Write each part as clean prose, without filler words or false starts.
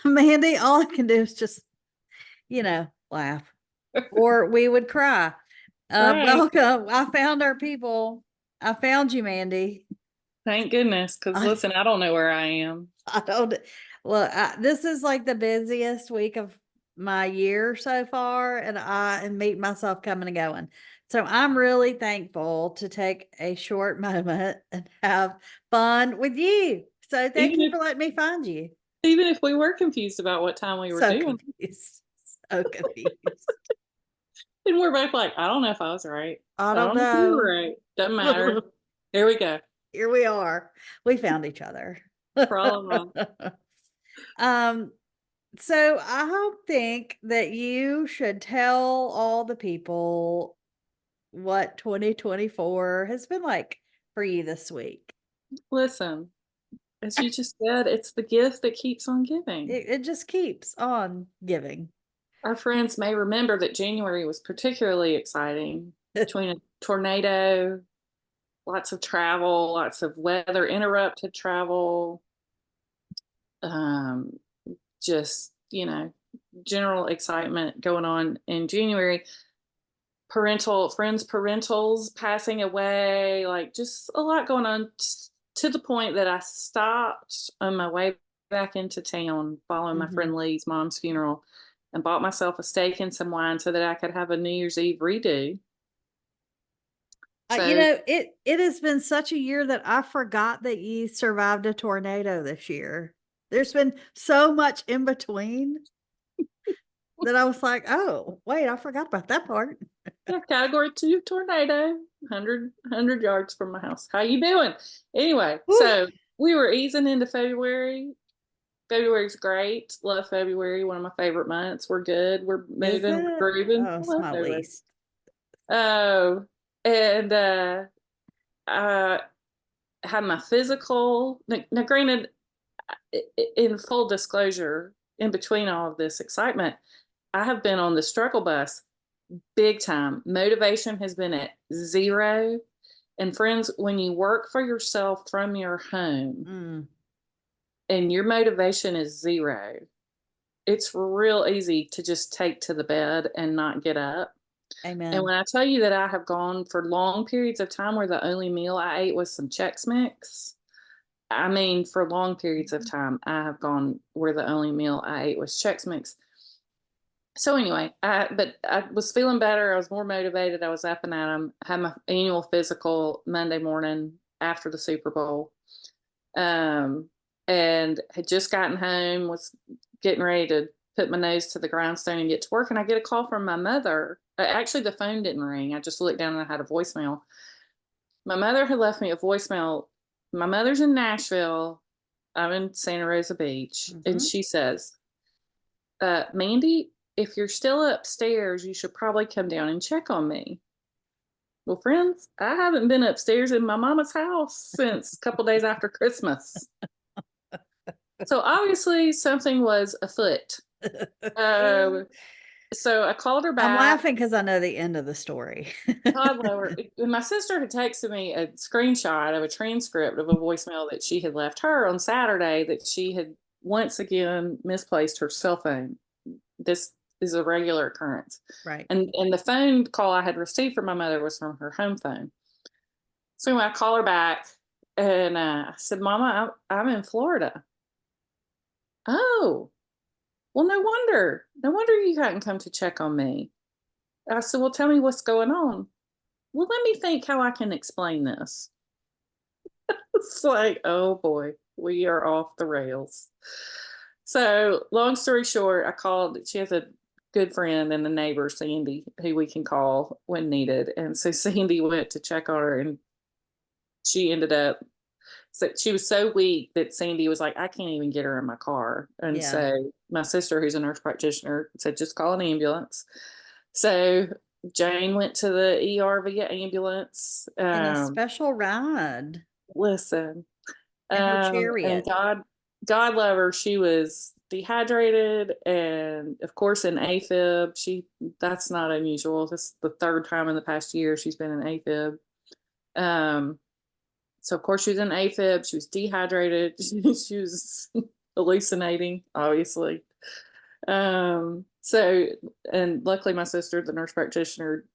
Mandy, all I can do is just, laugh, or we would cry. Right. Welcome. I found our people. I found you, Mandy. Thank goodness. Because I, listen, I don't know where I am. I don't, well, this is like the busiest week of my year so far, and I am meeting myself coming and going. So I'm really thankful to take a short moment and have fun with you. So thank Even you if for letting me find you. even if we were confused about what time we were So doing, confused. So confused. and we're both like, I don't know if I was right. I I don't don't know if you were know. right. Doesn't matter. Here we go. Here we are. We found each other. Problem. um, so I think that you should tell all the people what 2024 has been like for you this week. Listen, as you just said, it's the gift that keeps on giving. It just keeps on giving. Our friends may remember that January was particularly exciting between a tornado, lots of travel, lots of weather interrupted travel, um, just, general excitement going on in January. Parentals passing away, like just a lot going on to the point that I stopped on my way back into town following my Mhm. friend Lee's mom's funeral and bought myself a steak and some wine so that I could have a New Year's Eve redo. So It has been such a year that I forgot that you survived a tornado this year. There's been so much in between that I was like, "Oh, wait, I forgot about that part." yeah, category 2 tornado, 100 yards from my house. How you doing? Anyway, Whew. so we were easing into February. February's great. Love February. One of my favorite months. We're good. We're Is moving. it? We're grooving. Oh, I it's love my February. least. Oh, and I had my physical. Now, granted, in full disclosure, in between all of this excitement, I have been on the struggle bus big time. Motivation has been at zero. And friends, when you work for yourself from your home Mm, and your motivation is zero, it's real easy to just take to the bed and not get up. And amen. when I tell you that I have gone for long periods of time where the only meal I ate was some Chex Mix, I mean, for long periods of time, I have gone where the only meal I ate was Chex Mix. So anyway, but I was feeling better. I was more motivated. I was up and at 'em. I had my annual physical Monday morning after the Super Bowl, um, and had just gotten home. Was getting ready to put my nose to the grindstone and get to work. And I get a call from my mother. Actually, the phone didn't ring. I just looked down and I had a voicemail. My mother had left me a voicemail. My mother's in Nashville. I'm in Santa Rosa Beach, and Mhm. she says, Mandy, if you're still upstairs, you should probably come down and check on me. Well, friends, I haven't been upstairs in my mama's house since a couple days after Christmas. So obviously something was afoot. Uh, so I called her I'm back. laughing because I know the end of the story. God love her. My sister had texted me a screenshot of a transcript of a voicemail that she had left her on Saturday that she had once again misplaced her cell phone. This is a regular occurrence. Right. And the phone call I had received from my mother was from her home phone. So anyway, I call her back and I said, Mama, I'm in Florida. Oh, well, no wonder. No wonder you hadn't come to check on me. I said, well, tell me what's going on. Well, let me think how I can explain this. It's like, oh boy, we are off the rails. So, long story short, I called. She has a good friend and a neighbor, Sandy, who we can call when needed. And so Sandy went to check on her, and she ended up. So she was so weak that Sandy was like, I can't even get her in my car. And Yeah. so my sister, who's a nurse practitioner, said, just call an ambulance. So Jane went to the ER via ambulance. In a special ride Listen, in her and chariot. God love her. She was dehydrated and of course in AFib. That's not unusual. This is the third time in the past year she's been in AFib. Um, so of course she was in AFib. She was dehydrated. She was hallucinating, obviously. So, and luckily my sister, the nurse practitioner,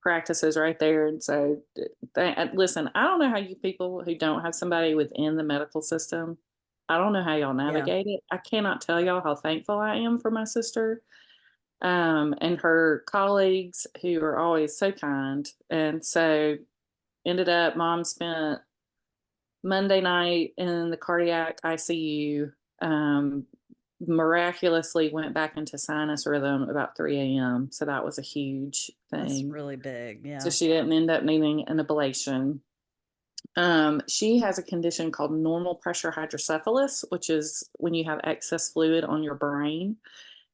practices right there. And so, listen, I don't know how you people who don't have somebody within the medical system, I don't know how y'all Yeah. navigate it. I cannot tell y'all how thankful I am for my sister, and her colleagues who are always so kind. And so, ended up, mom spent Monday night in the cardiac ICU. Miraculously went back into sinus rhythm about 3 a.m. So that was a huge That's thing. really big. So Yeah. she didn't end up needing an ablation. She has a condition called normal pressure hydrocephalus, which is when you have excess fluid on your brain.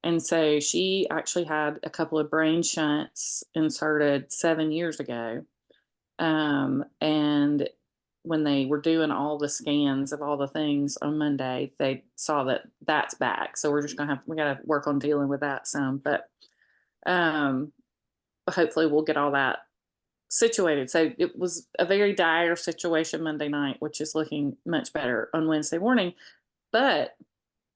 And so she actually had a couple of brain shunts inserted 7 years ago. And when they were doing all the scans of all the things on Monday, they saw that that's back. So we're just we got to work on dealing with that some, but um, hopefully we'll get all that situated. So it was a very dire situation Monday night, which is looking much better on Wednesday morning. But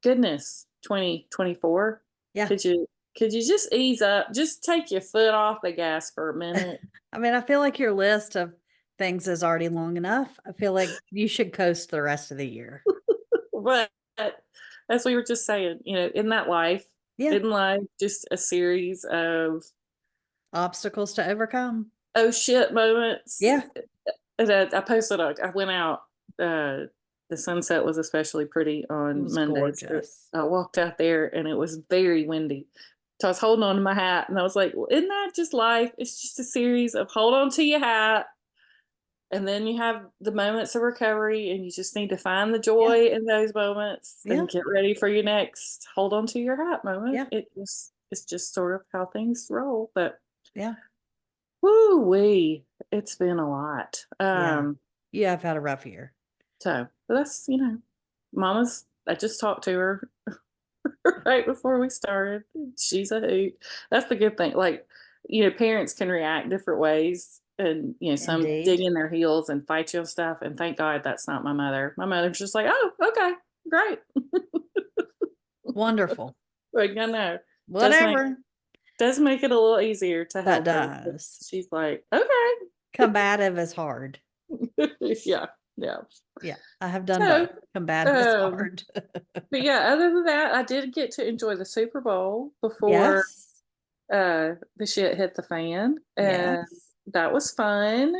goodness, 2024. Yeah. Could you just ease up? Just take your foot off the gas for a minute. I mean, I feel like your list of things is already long enough. I feel like you should coast the rest of the year. But as we were just saying, in that life, Yeah. in life, just a series of Obstacles to overcome. oh shit moments. Yeah. And I posted, I went out, the sunset was especially pretty It on was Monday. So gorgeous. I walked out there and it was very windy. So I was holding on to my hat and I was like, well, isn't that just life? It's just a series of hold on to your hat. And then you have the moments of recovery and you just need to find the Yeah. joy in those moments Yeah. and get ready for your next hold on to your hat moment. Yeah. It's just sort of how things roll. But Yeah. whoo wee, it's been a lot. Yeah. Yeah. I've had a rough year. So but that's Mama's, I just talked to her right before we started. She's a hoot. That's the good thing. Like, parents can react different ways and, some dig Indeed. in their heels and fight you and stuff. And thank God that's not my mother. My mother's just like, oh, okay, great. Wonderful. Like, I know. Does make Whatever. does make it a little easier to That help her. But does. she's like, okay. Combative is hard. Yeah. Yeah. Yeah. I have done So both. Combative is um hard. but yeah, other than that, I did get to enjoy the Super Bowl before Yes. the shit hit the fan, and Yes. that was fun.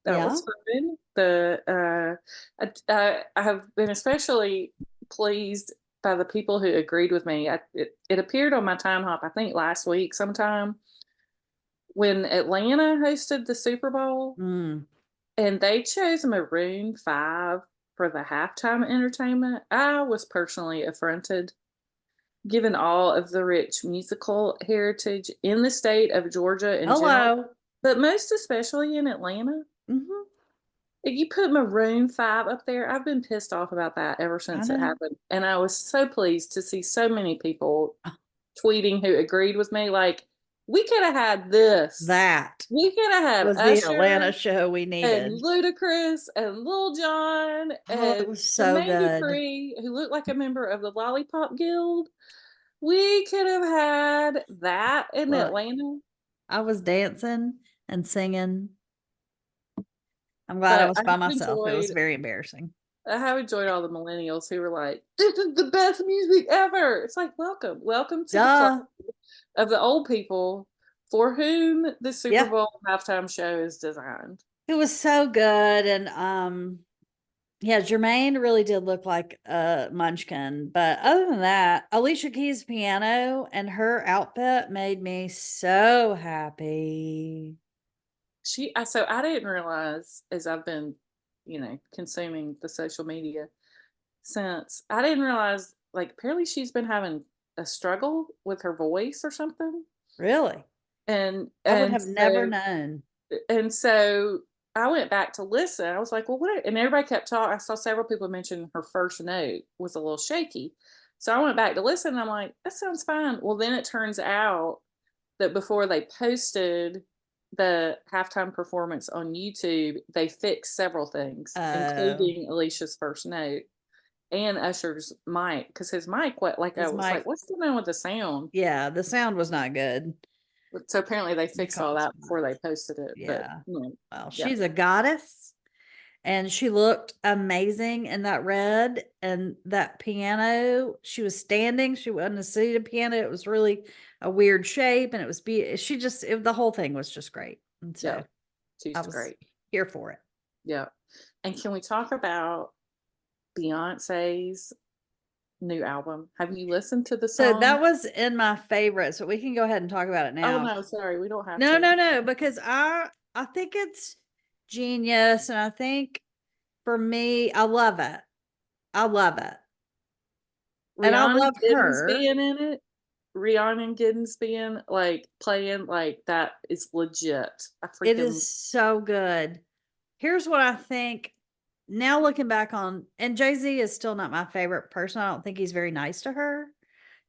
That Yeah. was fun. I have been especially pleased by the people who agreed with me. It appeared on my time hop, I think last week sometime, when Atlanta hosted the Super Bowl Mm. and they chose Maroon 5 for the halftime entertainment. I was personally affronted given all of the rich musical heritage in the state of Georgia in general, Hello. but most especially in Atlanta. Hmm. If you put Maroon 5 up there, I've been pissed off about that ever I since it know. happened. And I was so pleased to see so many people tweeting who agreed with me. Like, we could have had this. That We could have had was the Usher Atlanta show we and needed. Ludacris and Lil Jon Oh, it and was so Jermaine good. Dupri, who looked like a member of the Lollipop Guild. We could have had that in Look, Atlanta. I was dancing and singing. I'm glad I But was by myself. It was very embarrassing. I have enjoyed all the millennials who were like, this is the best music ever. It's like, welcome to the club Duh. of the old people for whom the Super Yeah. Bowl halftime show is designed. It was so good. And yeah, Jermaine really did look like a munchkin. But other than that, Alicia Keys' piano and her outfit made me so happy. So I didn't realize, as I've been, consuming the social media since, I didn't realize, like, apparently she's been having a struggle with her voice or something. Really? And I would and have never so known. and so I went back to listen. I was like, well, what? And everybody kept talking. I saw several people mention her first note was a little shaky. So I went back to listen. And I'm like, that sounds fine. Well, then it turns out that before they posted the halftime performance on YouTube, they fixed several things, Oh, including Alicia's first note. and Usher's mic, because his mic, I His was like, mic, what's going on with the sound? yeah, the sound was not good. So apparently they It fixed all cost that too before they much. posted it. But Yeah. Well, yeah, she's a goddess and she looked amazing in that red and that piano. She was standing. She wasn't a seated piano. It was really a weird shape and it was she just the whole thing was just great. And yeah, so I she's was great. here for it. Yeah. And can we talk about Beyonce's new album? Have you listened to the So that song? was in my favorite. So we can go ahead and talk about it Oh now. no, sorry, we don't have No, to. no, no, because I think it's genius and I think for me, I love it. I love it. And I Rihanna love Giddens her. being in it. Rihanna Giddens being like playing like that is legit. I It freaking is so good. Here's what I think now looking back on, and Jay-Z is still not my favorite person. I don't think he's very nice to her,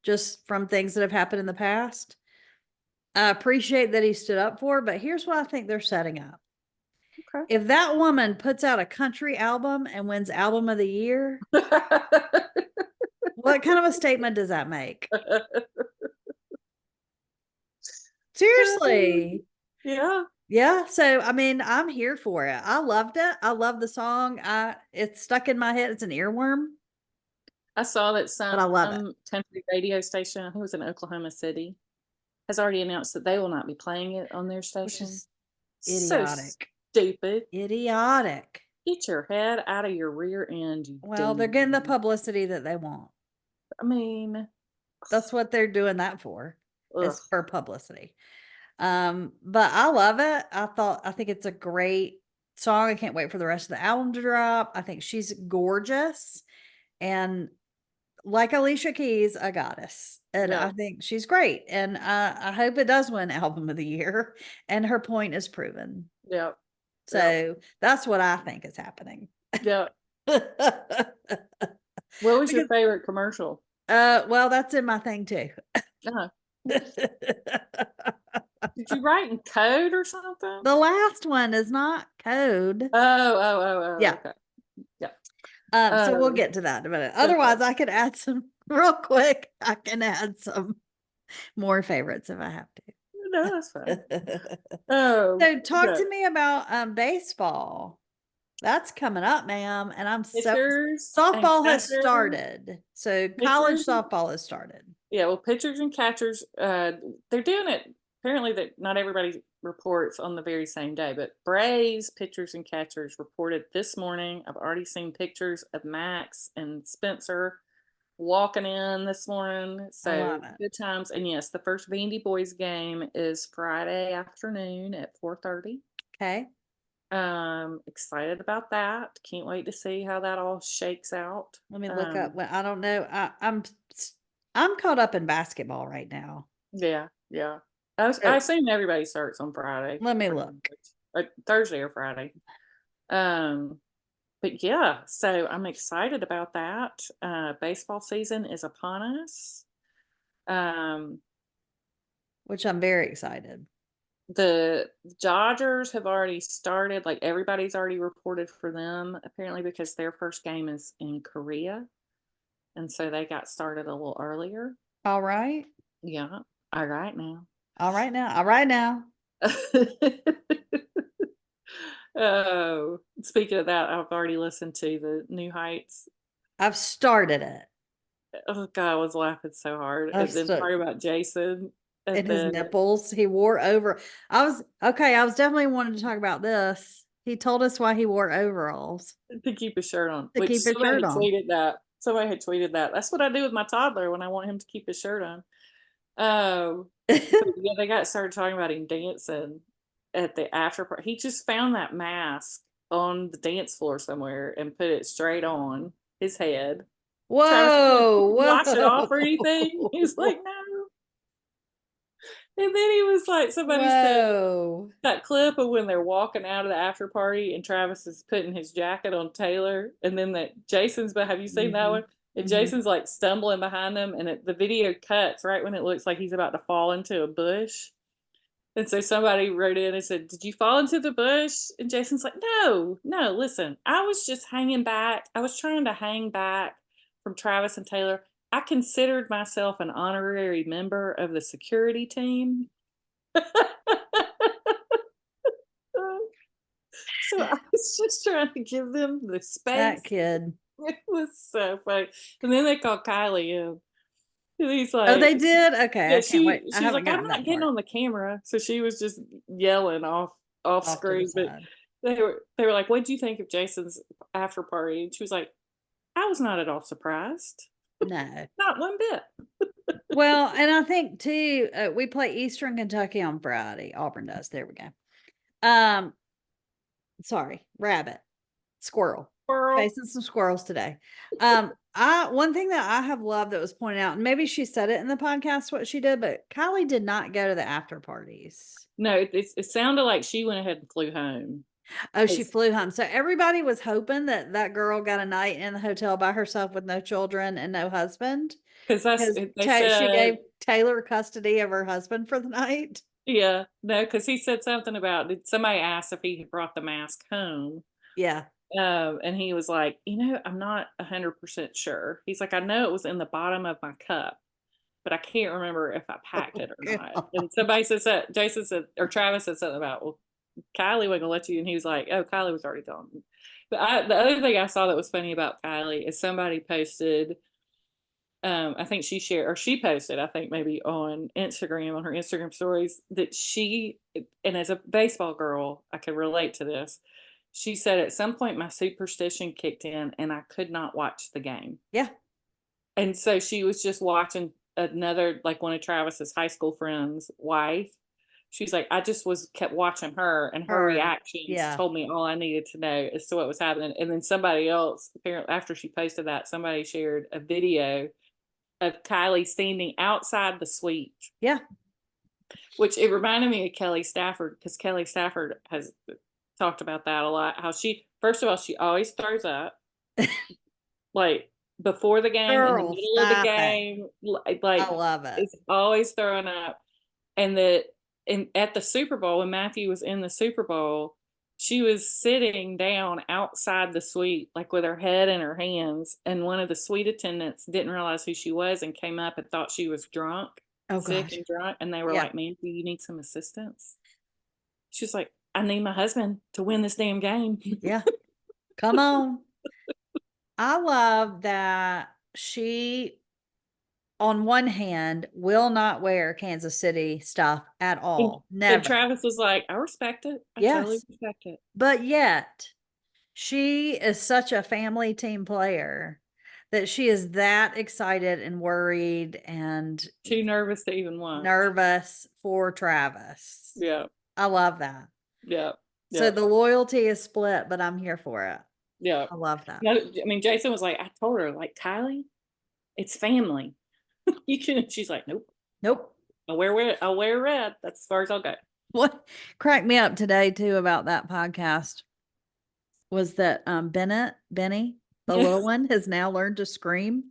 just from things that have happened in the past. I appreciate that he stood up for her, but here's what I think they're setting up. okay. If that woman puts out a country album and wins album of the year, what kind of a statement does that make? Seriously. Yeah. Yeah, so I mean, I'm here for it. I loved it. I love the song. It's stuck in my head. It's an earworm, I saw that but I some love it. country radio station, I think it was in Oklahoma City, has already announced that they will not be playing it on their Which station. is So idiotic. stupid. Idiotic. Get your head out of your rear end, you Well, they're getting the dummy. publicity that they want. I mean, That's what they're doing that for, ugh. is for publicity. But I love it. I think it's a great song. I can't wait for the rest of the album to drop. I think she's gorgeous and like Alicia Keys, a goddess. And Yeah, I think she's great. And I hope it does win album of the year. And her point is proven. yeah, yeah, So that's what I think is happening. yeah. Because What was your favorite commercial? well, that's in my thing too. Uh, The did you write in code or something? last one is not code. Oh, Yeah. okay. Yeah. So we'll Oh, get to that in a minute. okay. Otherwise, I could add some real quick. I can add some more favorites if I have No, that's fine. to. Oh, So talk yeah. to me about baseball. That's coming up, ma'am. And I'm so Pitchers and softball has catchers. started. So college Pitchers. softball has started. Yeah, well, pitchers and catchers, they're doing it. Apparently, that not everybody reports on the very same day, but Braves pitchers and catchers reported this morning. I've already seen pictures of Max and Spencer walking in this morning. I So love it. good times. And yes, the first Vandy boys game is Friday afternoon at 4:30. Okay. Excited about that. Can't wait to see how that all shakes out. Let me look up. Well, I don't know. I'm caught up in basketball right now. Yeah, yeah. I So assume everybody starts on Friday, let me pretty look. much, Thursday or Friday. Um, but yeah, so I'm excited about that. Baseball season is upon us. Um, Which I'm very excited. the Dodgers have already started. Like everybody's already reported for them, apparently, because their first game is in Korea, and so they got started a little earlier. All right. Yeah. All right now. All right now. All right now. Oh, speaking of that, I've already listened to the New Heights. I've started it. Oh God, I was laughing so hard. I've And then stu part about Jason at And his the nipples, he wore over. I was definitely wanting to talk about this. He told us why he wore overalls to keep his shirt on, to which keep his somebody shirt had on. tweeted that. Somebody had tweeted that. That's what I do with my toddler when I want him to keep his shirt on. Oh, but yeah, they got started talking about him dancing at the after party. He just found that mask on the dance floor somewhere and put it straight on his head. Travis was like, "You Whoa, can wash it off or anything." He was like, whoa, "No." And then he was like, somebody said whoa. that clip of when they're walking out of the after party and Travis is putting his jacket on Taylor, and then that Jason's. But have you seen that Hmm. one? And Hmm. Jason's like stumbling behind them, and the video cuts right when it looks like he's about to fall into a bush. And so somebody wrote in and said, "Did you fall into the bush?" And Jason's like, "No, no, listen, I was just hanging back. I was trying to hang back from Travis and Taylor, I considered myself an honorary member of the security team. So I was just trying to give them the space. That kid. It was so funny. And then they called Kylie in. And he's Oh, like, they did? Okay, yeah, I can't wait. I she's haven't like, I'm gotten not that getting part. on the camera. So she was just yelling off Off to the screen. But side. they were like, "What'd you think of Jason's after party?" And she was like, "I was not at all surprised. No. Not one bit." Well, and I think too, we play Eastern Kentucky on Friday. Auburn does. There we go. Sorry, rabbit, squirrel, Girl. chasing some squirrels today. One thing that I have loved that was pointed out, and maybe she said it in the podcast what she did, but Kylie did not go to the after parties. No, it sounded like she went ahead and flew home. Oh, she flew home. So everybody was hoping that that girl got a night in the hotel by herself with no children and no husband. Because Because they she gave said, Taylor custody of her husband for the night. yeah, no, because he said something about, somebody asked if he had brought the mask home. Yeah. And he was like, I'm not 100% sure. He's like, I know it was in the bottom of my cup, but I can't remember if I packed it or not. And somebody said that, Jason said, or Travis said something about, well, Kylie wasn't gonna let you. And he was like, oh, Kylie was already gone. But the other thing I saw that was funny about Kylie is somebody posted, I think she posted, I think maybe on Instagram, on her Instagram stories, that and as a baseball girl, I could relate to this. She said, at some point, my superstition kicked in and I could not watch the game. Yeah. And so she was just watching another, like one of Travis's high school friends' wife. She's like, I just kept watching her, and her reactions Yeah. told me all I needed to know as to what was happening. And then somebody else, apparently after she posted that, somebody shared a video of Kylie standing outside the suite. Yeah. Which it reminded me of Kelly Stafford, because Kelly Stafford has talked about that a lot. How first of all, she always throws up, like before the game, in the Girl, middle of the stop it. game, I like love it. is always throwing up. And at the Super Bowl, when Matthew was in the Super Bowl, she was sitting down outside the suite, like with her head in her hands. And one of the suite attendants didn't realize who she was and came up and thought she was drunk, Oh sick gosh. and drunk. And they were Yeah. like, "Man, do you need some assistance?" She's like, "I need my husband to win this damn game." Yeah. Come on. I love that she, on one hand, will not wear Kansas City stuff at all. And Never. Travis was like, "I respect it. I totally Yes. respect it." But yet, she is such a family team player that she is that excited and worried and Too nervous to even watch. nervous for Travis. Yeah. I love that. Yeah. So Yeah. the loyalty is split, but I'm here for it. Yeah. I love that. No, I mean, Jason was like, I told her, like, Kylie, it's family. You can. She's like, nope. Nope. I'll wear red. That's as far as I'll go. What cracked me up today too about that podcast was that Benny, the little one, has now learned to scream.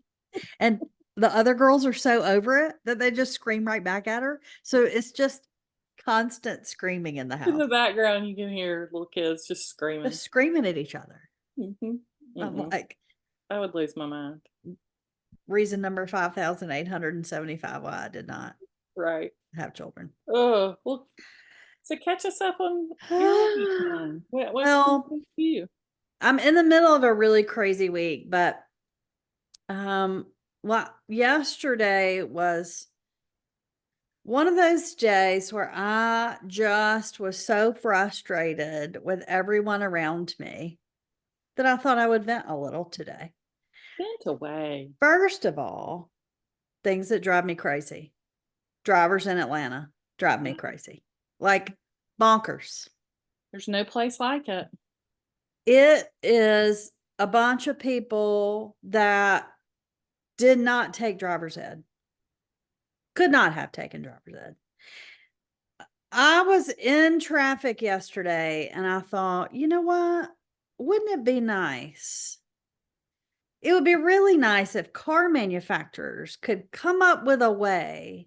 And the other girls are so over it that they just scream right back at her. So it's just constant screaming in the In the house. background, you can hear little kids just screaming. Just screaming at each other. I'm Mm-mm. like, I would lose my mind. reason number 5,875 why I did not Right. have children. Oh, well, so catch us up on your weekend. What's Well, for you? I'm in the middle of a really crazy week, but well, yesterday was one of those days where I just was so frustrated with everyone around me that I thought I would vent a little today. Vent away. First of all, things that drive me crazy. Drivers in Atlanta drive me crazy. Like bonkers. There's no place like it. It is a bunch of people that did not take driver's ed. Could not have taken driver's ed. I was in traffic yesterday and I thought, you know what? Wouldn't it be nice? It would be really nice if car manufacturers could come up with a way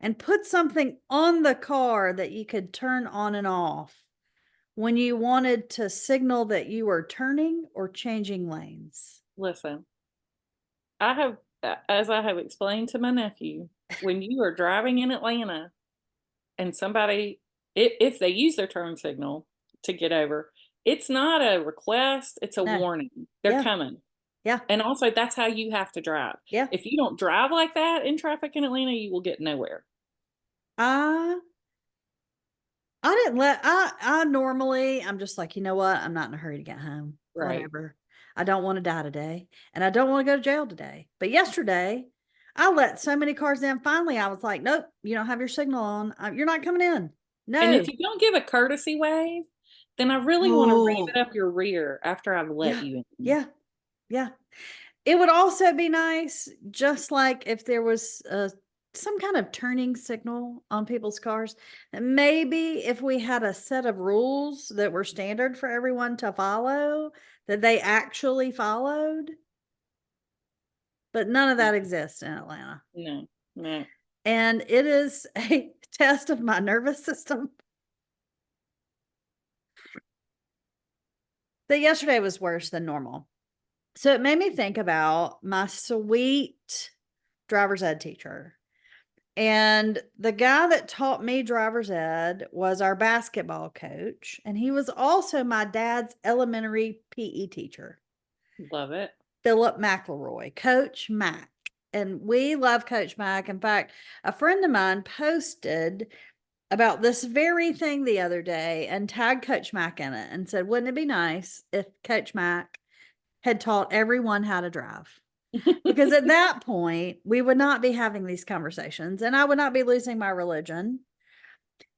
and put something on the car that you could turn on and off when you wanted to signal that you were turning or changing lanes. Listen, I have, as I have explained to my nephew, when you are driving in Atlanta and somebody, if they use their turn signal to get over, it's not a request, it's a No. warning. They're Yeah. coming. Yeah. And also, that's how you have to drive. Yeah. If you don't drive like that in traffic in Atlanta, you will get nowhere. I I didn't let I normally I'm just like, you know what? I'm not in a hurry to get home. Right. Whatever. I don't want to die today and I don't want to go to jail today. But yesterday, I let so many cars in. Finally, I was like, nope, you don't have your signal on. You're not coming in. And No. if you don't give a courtesy wave, then I really want to rev Oh, it up your rear after I've let yeah. you in. Yeah. Yeah. It would also be nice, just like if there was some kind of turning signal on people's cars. And maybe if we had a set of rules that were standard for everyone to follow, that they actually followed. But none of that exists in Atlanta. No, no. And it is a test of my nervous system. That yesterday was worse than normal. So it made me think about my sweet driver's ed teacher. And the guy that taught me driver's ed was our basketball coach, and he was also my dad's elementary PE teacher, Love it. Philip McElroy, Coach Mac. And we love Coach Mac. In fact, a friend of mine posted about this very thing the other day and tagged Coach Mac in it and said, wouldn't it be nice if Coach Mac had taught everyone how to drive? Because at that point, we would not be having these conversations and I would not be losing my religion.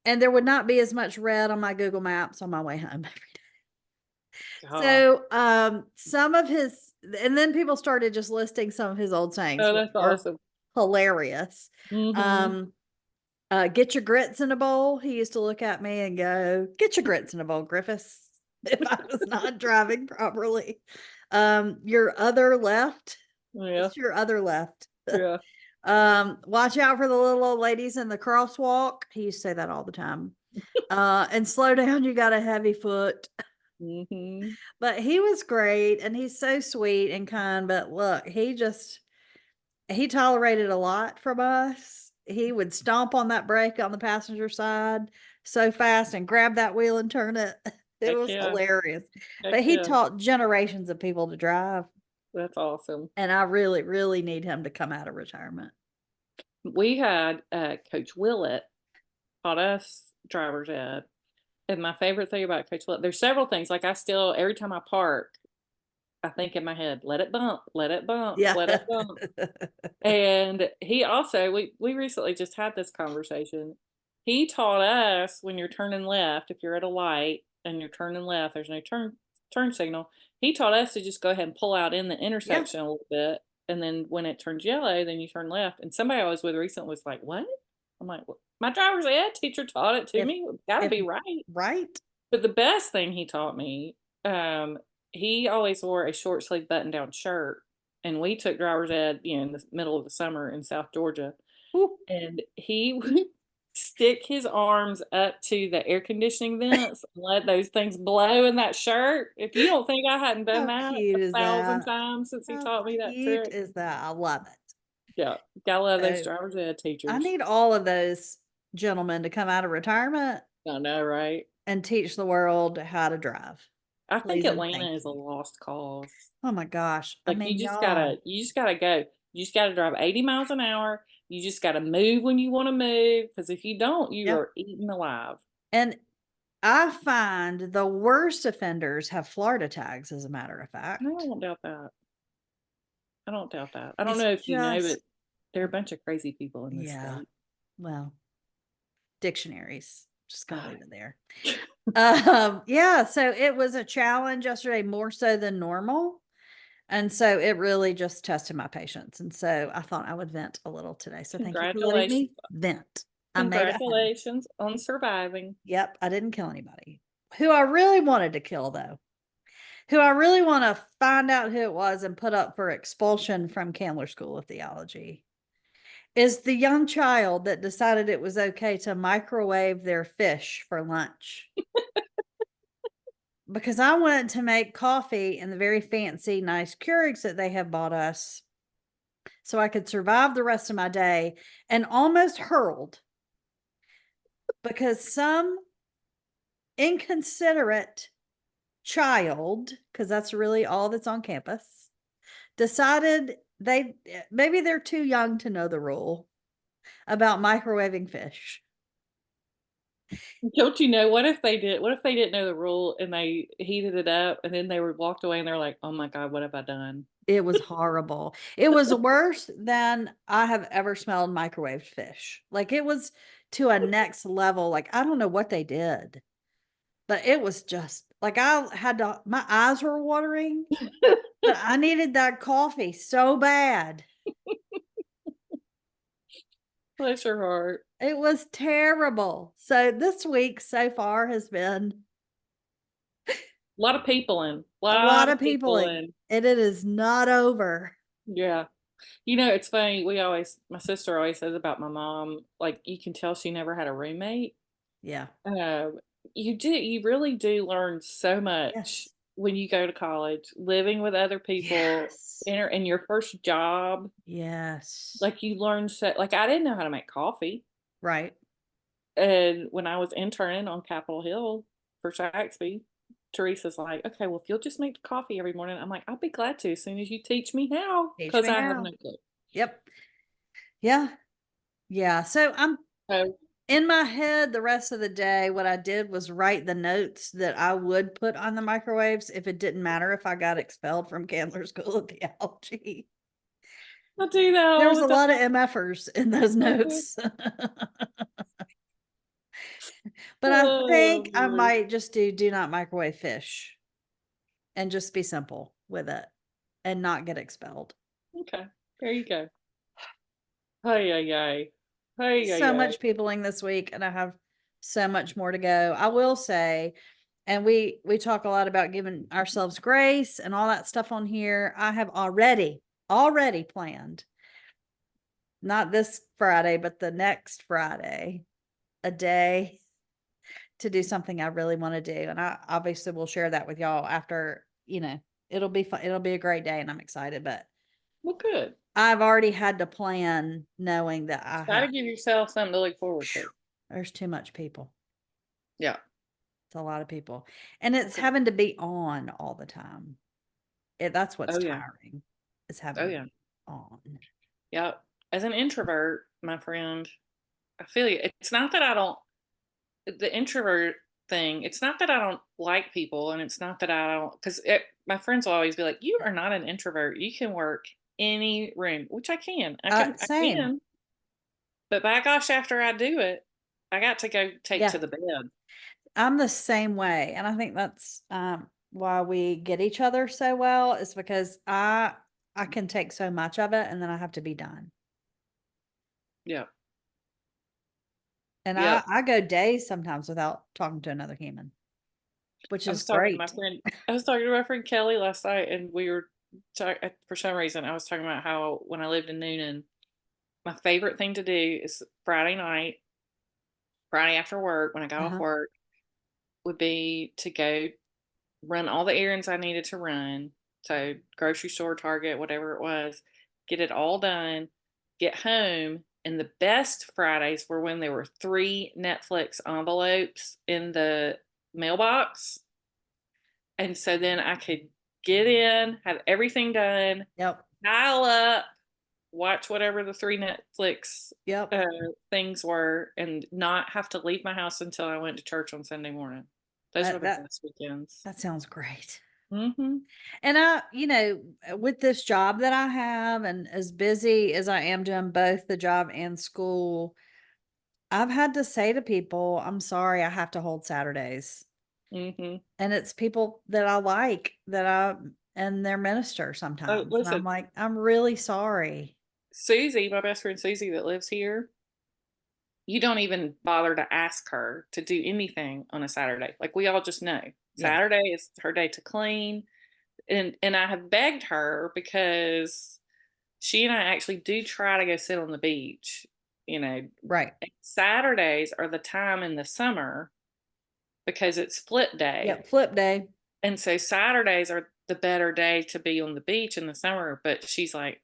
And there would not be as much red on my Google Maps on my way home every day. God. So some of his and then people started just listing some of his old sayings, Oh, which that's are awesome. hilarious. Mhm. Um get your grits in a bowl. He used to look at me and go, get your grits in a bowl, Griffiths, if I was not driving properly. Your other left. Yeah, It's your other left. yeah. Watch out for the little old ladies in the crosswalk. He used to say that all the time. And slow down, you got a heavy foot. Mhm. But he was great and he's so sweet and kind. But look, he tolerated a lot from us. He would stomp on that brake on the passenger side so fast and grab that wheel and turn it. It Heck was yeah. hilarious. Heck But he yeah. taught generations of people to drive. That's awesome. And I really, really need him to come out of retirement. We had, Coach Willett taught us driver's ed, and my favorite thing about Coach Willett, there's several things, like, I still every time I park, I think in my head, "Let it bump, let it bump, Yeah. let it bump." And he also, we recently just had this conversation. He taught us when you're turning left, if you're at a light and you're turning left, there's no turn signal. He taught us to just go ahead and pull out in the Yeah. intersection a little bit, and then when it turns yellow, then you turn left. And somebody I was with recently was like, "What?" I'm like, "Well, my driver's ed teacher taught it to If me. Got to if be right." right? But the best thing he taught me, he always wore a short sleeve button down shirt, and we took driver's ed, in the middle of the summer in South Georgia, Ooh. and he would stick his arms up to the air conditioning vents and let those things blow in that shirt. If you don't think I hadn't done How that cute is 1,000 that? times since he How taught me that cute trick, is that? I love it. yeah, gotta love those So, driver's ed I teachers. need all of those gentlemen to come out of retirement I know, right? and teach the world how to drive. I think Please and Atlanta thank is a you. lost cause. Oh my gosh. I Like, mean, y'all. you just gotta go. You just gotta drive 80 miles an hour. You just gotta move when you wanna move, because if you don't, you Yeah. are eaten alive. And I find the worst offenders have Florida tags, as a matter of I fact. don't doubt that. I don't doubt that. I don't It's know if you know, but just, there are a bunch of crazy people in this yeah. state. Well, dictionaries. Just gonna Ah. leave it there. Yeah, so it was a challenge yesterday, more so than normal. And so it really just tested my patience. And so I thought I would vent a little today. So thank you for letting Congratulations. me vent. I made it home. Congratulations on surviving. Yep, I didn't kill anybody. Who I really wanted to kill, though, who I really want to find out who it was and put up for expulsion from Candler School of Theology, is the young child that decided it was okay to microwave their fish for lunch. Because I wanted to make coffee in the very fancy, nice Keurigs that they have bought us. so I could survive the rest of my day, and almost hurled because some inconsiderate child, because that's really all that's on campus, decided maybe they're too young to know the rule about microwaving fish. Don't you know? What if they did? What if they didn't know the rule and they heated it up and then they were walked away and they're like, "Oh my god, what have I done?" It was horrible. It was worse than I have ever smelled microwaved fish. Like, it was to a next level. Like, I don't know what they did, but it was just like I had to, my eyes were watering, but I needed that coffee so bad. Bless your heart. It was terrible. So this week so far has been A lot of people in. a Lot lot of of people people and in. it is not over. Yeah. You know, it's funny. My sister always says about my mom, like, you can tell she never had a roommate. Yeah. Um, you really do learn so much Yes. when you go to college, living with other people, Yes. in your first job. Yes. Like, you learn so, like, I didn't know how to make coffee. Right. And when I was interning on Capitol Hill for Saxby, Teresa's like, "Okay, well, if you'll just make the coffee every morning," I'm like, "I'll be glad to as soon as you teach me how, Teach because me I have how. no clue." Yep. Yeah. Yeah. So I'm So, in my head the rest of the day. What I did was write the notes that I would put on the microwaves if it didn't matter if I got expelled from Candler School of Theology. I do that There all was the a lot of time. MFers in those notes. But I Oh, think I Lord. might just do not microwave fish and just be simple with it and not get expelled. Okay, there you go. Ay, ay, ay. Ay, ay, So ay. much peopling this week, and I have so much more to go. I will say, and we talk a lot about giving ourselves grace and all that stuff on here. I have already planned, not this Friday, but the next Friday, a day to do something I really want to do. And I obviously will share that with y'all after, it'll be fun. It'll be a great day and I'm excited, but Well, good. I've already had to plan knowing that Gotta give yourself something to look forward to. there's too much people. Yeah. It's a lot of people. And it's Okay. having to be on all the time. That's what's Oh, yeah. tiring, is Oh, having to yeah. be on. Yeah. As an introvert, my friend, I feel you. It's not that I don't the introvert thing, it's not that I don't like people, and it's not that I don't, because my friends will always be like, "You are not an introvert. You can work any room," which I can. I Same. can. But by gosh, after I do it, I got to go take Yeah. to the bed. I'm the same way. And I think that's why we get each other so well, is because I can take so much of it and then I have to be done. Yeah. And Yep. I go days sometimes without talking to another human, which I is was talking to my great. friend. I was talking to my friend Kelly last night, and we were for some reason I was talking about how when I lived in Noonan, my favorite thing to do is Friday night, Friday after work when I got off Uh-huh. work, would be to go run all the errands I needed to run. So grocery store, Target, whatever it was, get it all done, get home. And the best Fridays were when there were 3 Netflix envelopes in the mailbox. And so then I could get in, have everything done, Yep. dial up, watch whatever the 3 Netflix Yep. things were, and not have to leave my house until I went to church on Sunday morning. Those were That the that best weekends. that sounds great. Hmm. And with this job that I have and as busy as I am doing both the job and school, I've had to say to people, I'm sorry, I have to hold Saturdays. Hmm. And it's people that I like and their minister Oh, sometimes. And I'm listen, like, I'm really sorry. Susie, my best friend Susie that lives here, you don't even bother to ask her to do anything on a Saturday. Like, we all just know Yeah. Saturday is her day to clean. And I have begged her, because she and I actually do try to go sit on the beach. You know, Right. Saturdays are the time in the summer because it's split day. Yep. Flip day. And so Saturdays are the better day to be on the beach in the summer. But she's like,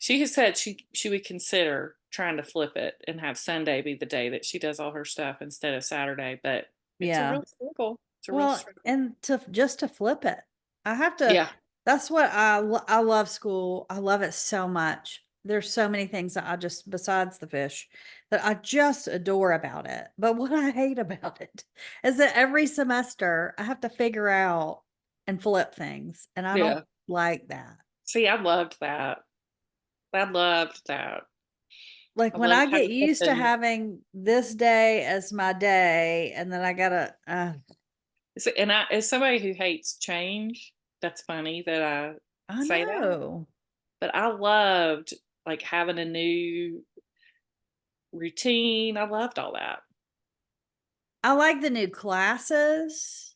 She has said she would consider trying to flip it and have Sunday be the day that she does all her stuff instead of Saturday, but it's a Yeah. real struggle. It's a real Well, struggle. and just to flip it, I have to. Yeah. That's what I love school. I love it so much. There's so many things that I just, besides the fish, that I just adore about it. But what I hate about it is that every semester I have to figure out and flip things, and I don't Yeah. like that. See, I loved that. I loved that. Like I when loved I get having used to something. having this day as my day, and then I gotta, And as somebody who hates change, that's funny that I I say that, know. but I loved like having a new routine. I loved all that. I like the new classes.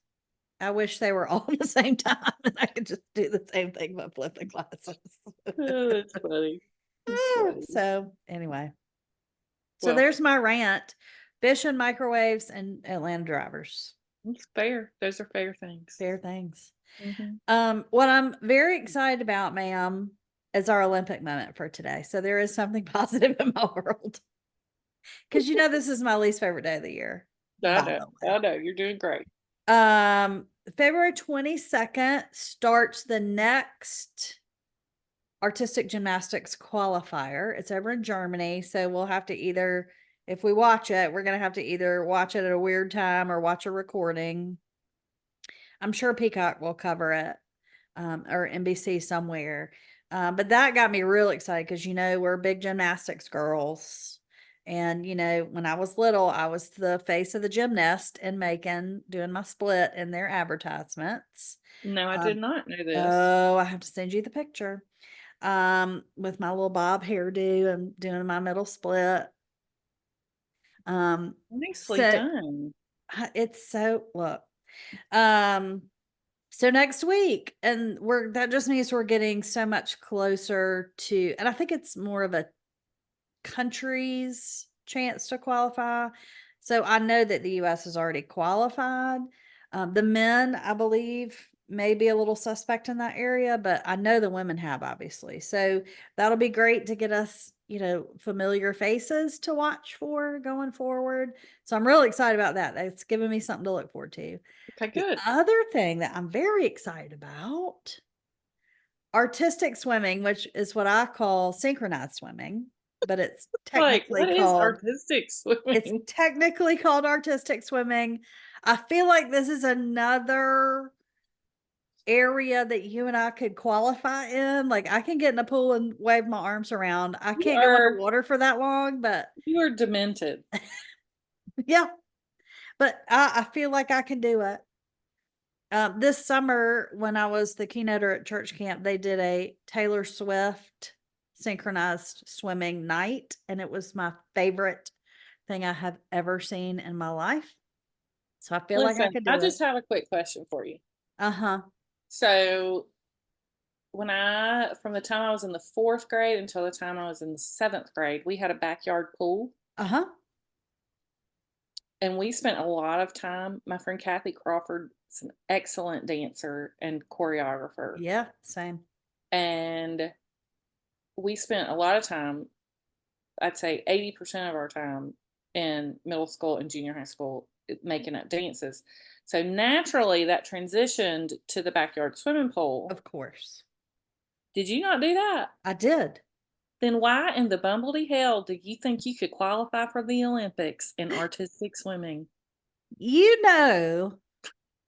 I wish they were all the same time and I could just do the same thing but flip the classes. Oh, that's funny. That's funny. So anyway, so Well, there's my rant. Fish and microwaves and Atlanta drivers. it's fair. Those are fair things. Fair things. Mhm. What I'm very excited about, ma'am, is our Olympic moment for today. So there is something positive in my world. Because this is my least favorite day of the year, I by know. the I way. know. You're doing great. February 22nd starts the next artistic gymnastics qualifier. It's over in Germany, so we'll have to either, if we watch it, we're gonna have to either watch it at a weird time or watch a recording. I'm sure Peacock will cover it, or NBC somewhere. But that got me real excited because we're big gymnastics girls. And when I was little, I was the face of the gymnast in Macon doing my split in their advertisements. No, I did Um, not know this. oh, I have to send you the picture. With my little bob hairdo and doing my middle split. Um, Nicely so done. it's so look. Um, so next week, and that just means we're getting so much closer to, and I think it's more of a country's chance to qualify. So I know that the US has already qualified. The men, I believe, may be a little suspect in that area, but I know the women have, obviously. So that'll be great to get us, familiar faces to watch for going forward. So I'm really excited about that. That's giving me something to look forward to. Okay, The good. other thing that I'm very excited about, artistic swimming, which is what I call synchronized swimming, but Like, what is artistic it's swimming? technically called artistic swimming. I feel like this is another area that you and I could qualify in. Like I can get in a pool and wave my arms around. I You can't go are underwater for that long, but you are demented. yeah, but I feel like I can do it. This summer, when I was the keynoter at church camp, they did a Taylor Swift synchronized swimming night, and it was my favorite thing I have ever seen in my life. So I feel like I Listen, could I do it. just have a quick question for you. Uh-huh. So, from the time I was in the 4th grade until the time I was in the 7th grade, we had a backyard pool, Uh-huh. and we spent a lot of time. My friend Kathy Crawford is an excellent dancer and choreographer, Yeah, same. and we spent a lot of time, I'd say 80% of our time in middle school and junior high school making up dances. So naturally, that transitioned to the backyard swimming pool. Of course. Did you not do that? I did. Then why in the bumbledy hell do you think you could qualify for the Olympics in artistic swimming? You know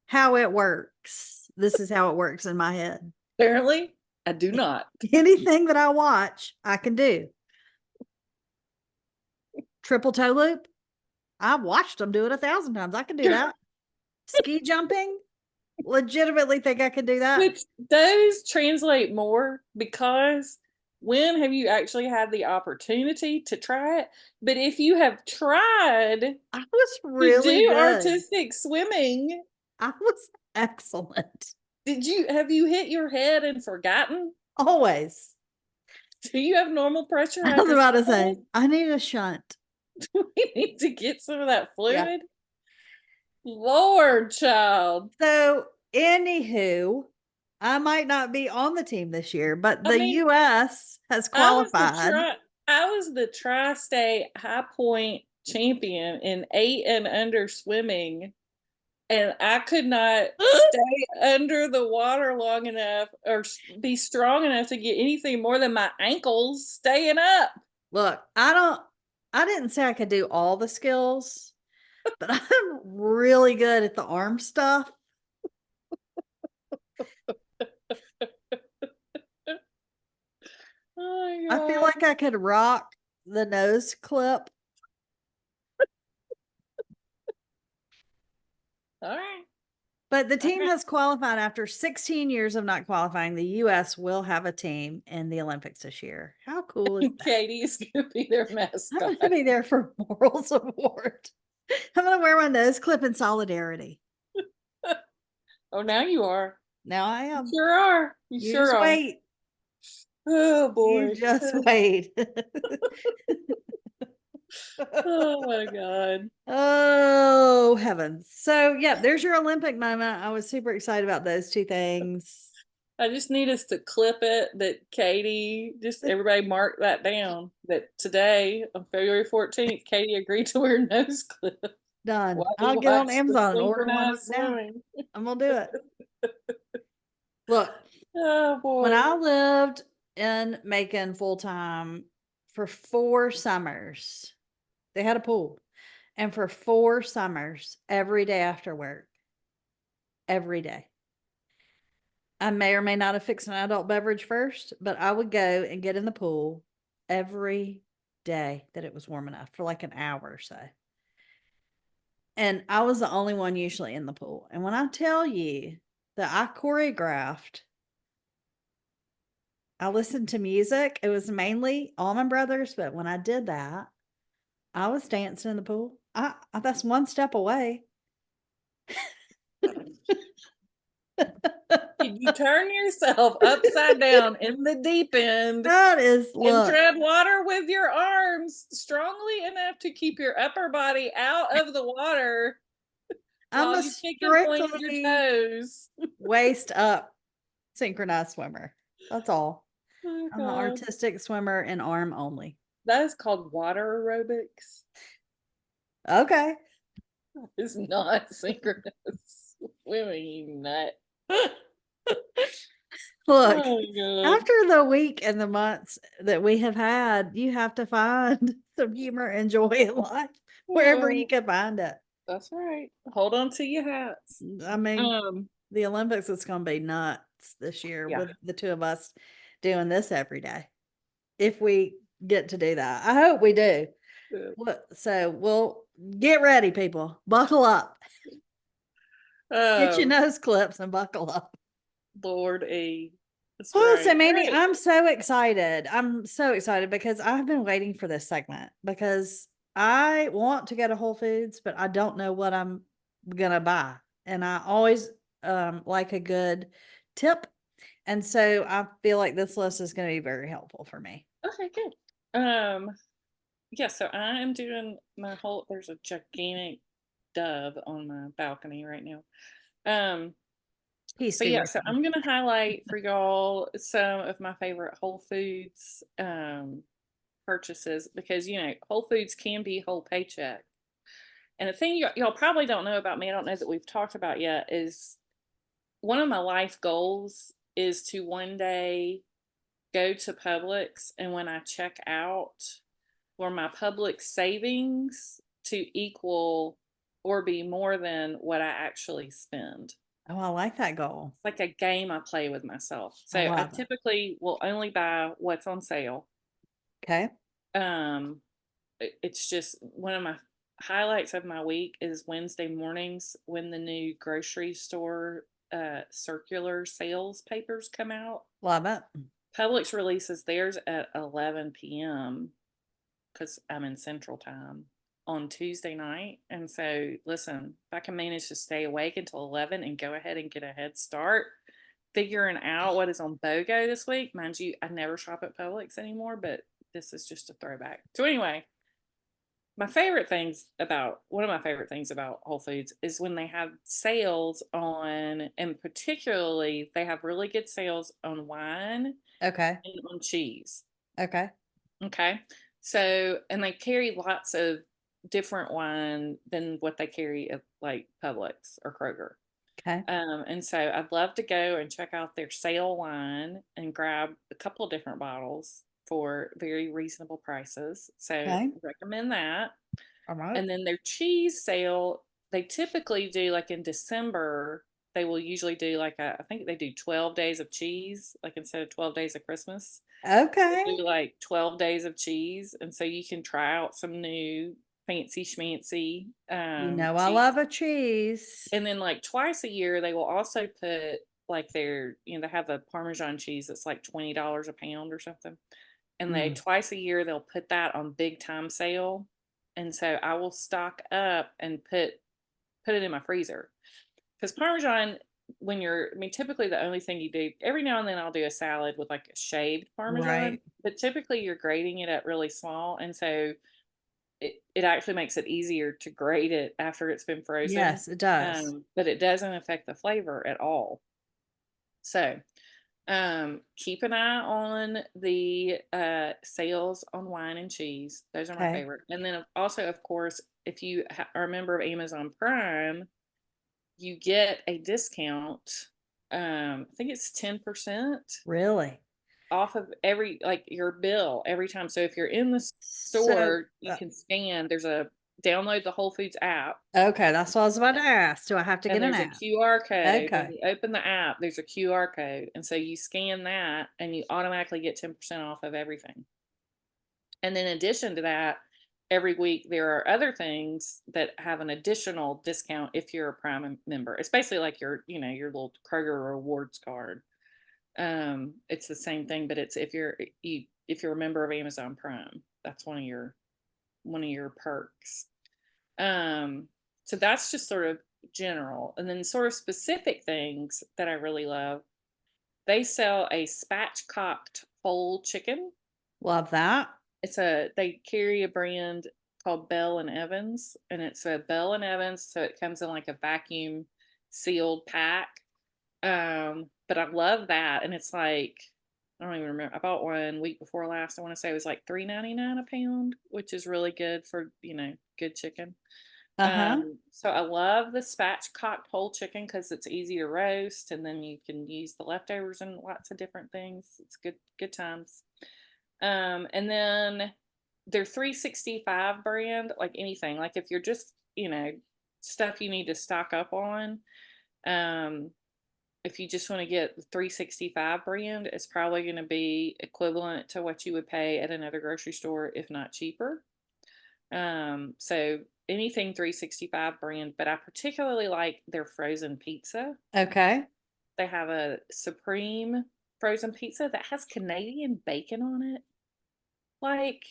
how it works. This is how it works in my head. Apparently, I do not. Anything that I watch, I can do. Triple toe loop, I've watched them do it 1,000 times. I can do that. Ski jumping, legitimately think I can do that. Which those translate more because when have you actually had the opportunity to try it? But if you have tried I was to really do good. artistic swimming, I was excellent. have you hit your head and forgotten? Always. Do you have normal pressure I was about to say, hydrocephalus? I need a shunt. Do we need to get some of that Yeah. fluid? Lord, child. So, anywho, I might not be on the team this year, but I the mean, US has I was the qualified. I was the tri-state high point champion in 8 and under swimming, and I could not stay under the water long enough or be strong enough to get anything more than my ankles staying up. Look, I didn't say I could do all the skills, but I'm really good at the arm stuff. Oh my I feel god. like I could rock the nose clip. All right. But the All team right. has qualified after 16 years of not qualifying. The US will have a team in the Olympics this year. How cool is that? Katie's gonna be their I'm mascot. going to be there for morals award. I'm going to wear my nose clip in solidarity. Oh, now you are. Now I You am. sure are. You You sure just are. wait. Oh You boy. just wait. Oh my god. Oh, heavens. So, yeah, there's your Olympic moment. I was super excited about those two things. I just need us to clip it that Katie, just everybody mark that down. That today, on February 14th, Katie agreed to wear nose clip Done. while we I'll get on watch the Amazon and order one right synchronized now. swimming. I'm going to do it. Look, Oh when boy. I lived in Macon full time for 4 summers, they had a pool. And for 4 summers, every day after work, every day, I may or may not have fixed an adult beverage first, but I would go and get in the pool every day that it was warm enough for like an hour or so. And I was the only one usually in the pool. And when I tell you that I choreographed, I listened to music. It was mainly Allman Brothers, but when I did that, I was dancing in the pool. That's one step away. You turn yourself upside down in the deep end That is, and look, tread water with your arms strongly enough to keep your upper body out of the water I'm while a you kick and point your strictly toes. waist up synchronized swimmer. That's all. Oh I'm an god. artistic swimmer in arm only. That is called water aerobics. Okay. It's not synchronous swimming, you nut. Look, Oh god. after the week and the months that we have had, you have to find some humor and joy in life wherever you Oh, can find it. that's right. Hold on to your hats. I mean, Um, the Olympics is going to be nuts this year yeah. with the two of us doing this every day. If we get to do that, I hope we do. So we'll get ready, people. Buckle up. Get your Um, nose clips and buckle up. Lord A. That's Oh, right. so All Mandy, right. I'm so excited. I'm so excited because I've been waiting for this segment because I want to go to Whole Foods, but I don't know what I'm gonna buy. And I always like a good tip. And so I feel like this list is gonna be very helpful for me. Okay, good. Um, yeah, so I am doing my whole there's a gigantic dove on my balcony right now. Um, Peace so be yeah, with so you. I'm gonna highlight for y'all some of my favorite Whole Foods purchases because Whole Foods can be whole paycheck. And the thing y'all probably don't know about me, I don't know that we've talked about yet, is one of my life goals is to one day go to Publix and when I check out for my Publix savings to equal or be more than what I actually spend. Oh, I like that goal. It's like a game I play with myself. I So I love it. typically will only buy what's on sale. Okay. Um, it's just one of my highlights of my week is Wednesday mornings when the new grocery store circular sales papers come out. Love it. Publix releases theirs at 11 p.m. because I'm in Central Time on Tuesday night. And so, listen, if I can manage to stay awake until 11 and go ahead and get a head start figuring out what is on BOGO this week, mind you, I never shop at Publix anymore, but this is just a throwback. So, anyway, one of my favorite things about Whole Foods is when they have sales on, and particularly they have really good sales on wine Okay. and on cheese. Okay. Okay. So, and they carry lots of different wine than what they carry at like Publix or Kroger. Okay. And so I'd love to go and check out their sale line and grab a couple of different bottles for very reasonable prices. So Okay. recommend that. All right. And then their cheese sale, they typically do like in December, they will usually do like I think they do 12 days of cheese, like instead of 12 days of Christmas. They Okay. do like 12 days of cheese. And so you can try out some new fancy schmancy You know I cheese. love a cheese. And then like twice a year, they will also put like they have a Parmesan cheese that's like $20 a pound or something. And they Mm, twice a year they'll put that on big time sale. And so I will stock up and put it in my freezer. Because Parmesan, typically the only thing you do, every now and then I'll do a salad with like a shaved Parmesan, right. but typically you're grating it up really small. And so it actually makes it easier to grate it after it's been frozen. Yes, it does. But it doesn't affect the flavor at all. So keep an eye on the sales on wine and cheese. Those are my Okay. favorite. And then also, of course, if you are a member of Amazon Prime, you get a discount. I think it's 10% Really? off of your bill every time. So if you're in the So, store, you can scan. Download the Whole Foods app, okay, that's what I was about to ask. Do I have to and get an there's a app? QR code. When Okay. you open the app, there's a QR code. And so you scan that and you automatically get 10% off of everything. And in addition to that, every week there are other things that have an additional discount if you're a Prime member. It's basically like your little Kroger rewards card. It's the same thing, but it's if you're a member of Amazon Prime, that's one of your perks. Um, so that's just sort of general. And then sort of specific things that I really love. They sell a spatchcocked whole chicken. Love that. They carry a brand called Bell and Evans, and it's a Bell and Evans, so it comes in like a vacuum sealed pack. But I love that, and it's like I don't even remember. I bought one week before last. I want to say it was like $3.99 a pound, which is really good for good chicken. Uh-huh. So I love the spatchcocked whole chicken because it's easy to roast, and then you can use the leftovers in lots of different things. It's good times. And then their 365 brand, like anything, like if you're just stuff you need to stock up on, um, if you just want to get the 365 brand, it's probably going to be equivalent to what you would pay at another grocery store, if not cheaper. So anything 365 brand, but I particularly like their frozen pizza. Okay. They have a supreme frozen pizza that has Canadian bacon on it. Like,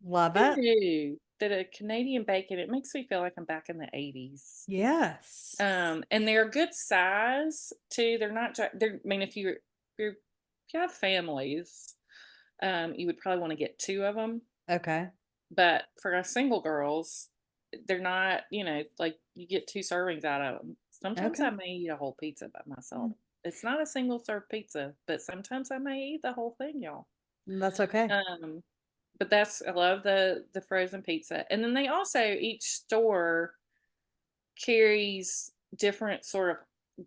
Love who it. knew that a Canadian bacon, it makes me feel like I'm back in the 80s. Yes. And they're a good size too. They're not, I mean, if you have families, you would probably want to get two of them. Okay. But for us single girls, they're not, like you get two servings out of them. Sometimes I Okay. may eat a whole pizza by myself. Mm, It's not a single serve pizza, but sometimes I may eat the whole thing, y'all. that's okay. Um, but I love the frozen pizza. And then they also each store carries different sort of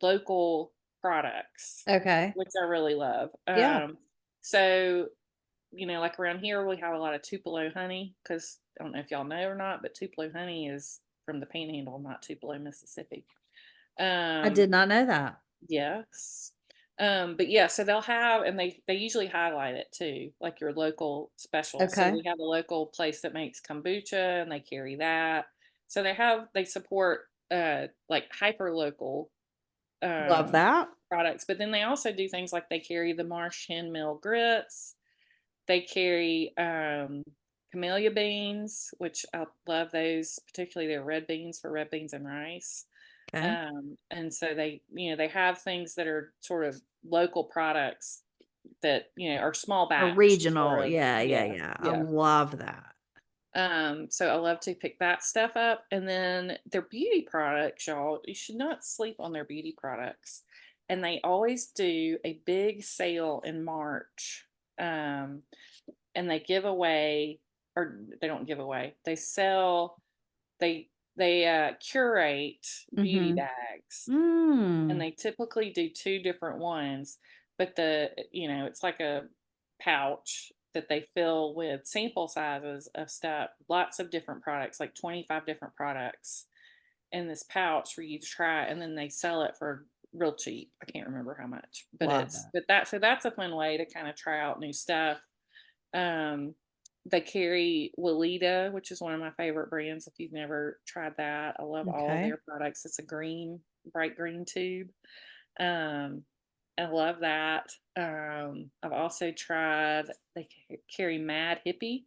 local products, Okay. which I really love. Yeah. So like around here, we have a lot of Tupelo honey because I don't know if y'all know or not, but Tupelo honey is from the Panhandle, not Tupelo, Mississippi. I did Um, not know that. yes. But yeah, so they'll have, and they usually highlight it too, like your local special. So Okay. we have a local place that makes kombucha, and they carry that. So they support like hyper local Love um that. products, but then they also do things like they carry the Marsh Hen Mill grits. They carry camellia beans, which I love those, particularly their red beans for red beans and rice. Okay. And so they have things that are sort of local products that, are small A batch sort regional. of, Yeah, yeah, yeah, yeah. I yeah. love that. So I love to pick that stuff up. And then their beauty products, y'all, you should not sleep on their beauty products. And they always do a big sale in March. Um, and they give away, or they don't give away, they sell, they curate beauty Mm-hmm. bags. And Mm. they typically do two different ones, but it's like a pouch that they fill with sample sizes of stuff, lots of different products, like 25 different products in this pouch for you to try, and then they sell it for real cheap. I can't remember how much, but Love it's that. but that so that's a fun way to kind of try out new stuff. Um, they carry Weleda, which is one of my favorite brands. If you've never tried that, I love all of Okay. their products. It's a bright green tube. Um, I love that. I've also tried, they carry Mad Hippie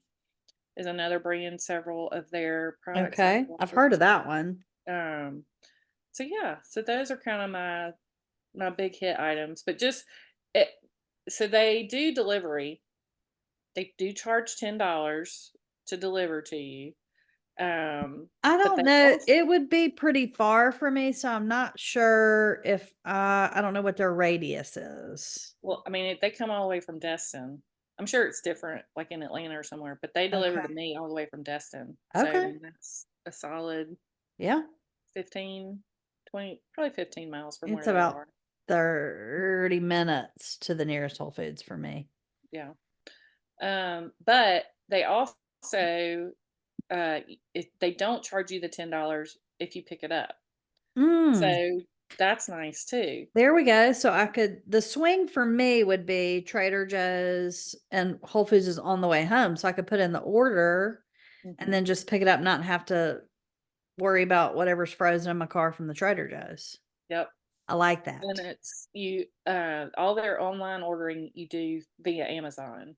is another brand, several of their products I've Okay. I've heard of liked. that one. Um, so yeah, so those are kind of my big hit items, but just it, so they do delivery. They do charge $10 to deliver to you. I But don't they know. also, It would be pretty far for me, so I'm not sure if I don't know what their radius is. well, I mean, they come all the way from Destin. I'm sure it's different, like in Atlanta or somewhere, but they deliver to Okay. me all the way from Destin. So I Okay. mean, that's a solid Yeah. 15, 20, probably 15 miles from It's where they about are. 30 minutes to the nearest Whole Foods for me. Yeah. But they also, if they don't charge you the $10 if you pick it up. Mm. So that's nice too. There we go. So the swing for me would be Trader Joe's and Whole Foods is on the way home. So I could put in the order and Hmm. then just pick it up, not have to worry about whatever's frozen in my car from the Trader Joe's. Yep. I like And that. it's all their online ordering you do via Amazon.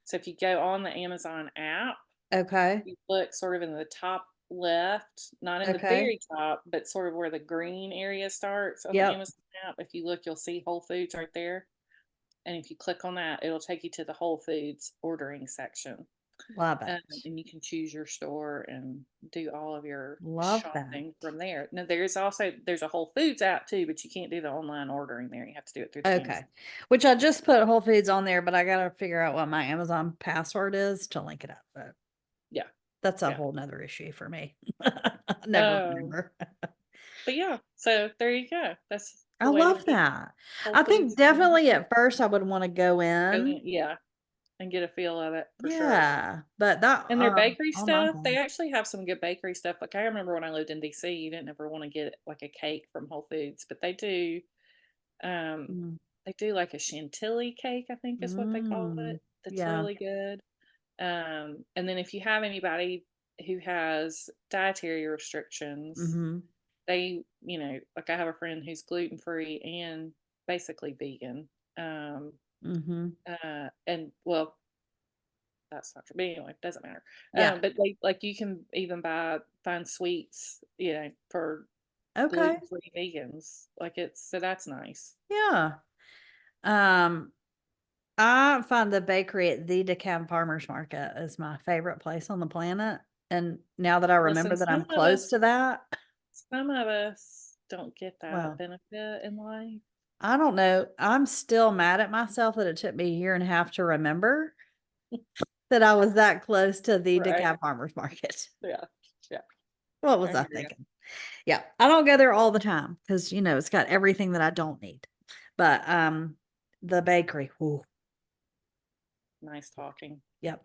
So if you go on the Amazon app, Okay. you look sort of in the top left, not in the Okay. very top, but sort of where the green area starts on the Yep. Amazon app. If you look, you'll see Whole Foods right there. And if you click on that, it'll take you to the Whole Foods ordering section. Love it. And you can choose your store and do all of your Love that. shopping from there. Now there's a Whole Foods app too, but you can't do the online ordering there. You have to do it through the Okay. Amazon. Which I just put Whole Foods on there, but I gotta figure out what my Amazon password is to link it up. But Yeah, that's a yeah. whole nother issue for me. I never Um, remember. but yeah, so there you go. That's I the way to love get that. Whole I Foods. think definitely at first I would want to go in. Yeah, and get a feel of it for sure. Yeah. But that And their bakery oh my stuff, they God. actually have some good bakery stuff. Like I remember when I lived in DC, you didn't ever want to get like a cake from Whole Foods, but um Mm. they do like a chantilly cake, I think is what they call it. Mm. That's Yeah. really good. And then if you have anybody who has dietary restrictions, Mm-hmm. like I have a friend who's gluten free and basically vegan. Um, Mm-hmm. and well, that's not true. But anyway, it doesn't matter. Yeah. But like you can even find sweets, for Okay. gluten free vegans. So that's nice. Yeah. Um, I find the bakery at the DeKalb Farmers Market is my favorite place on the planet. And now that I remember Listen, that I'm close to that, some of us don't get that well, benefit in life. I don't know. I'm still mad at myself that it took me a year and a half to remember that I was that close to the Right. DeKalb Farmers Market. Yeah. Yeah. What was I I hear you. thinking? Yeah, I don't go there all the time because it's got everything that I don't need. But the bakery, ooh, Nice talking. yep.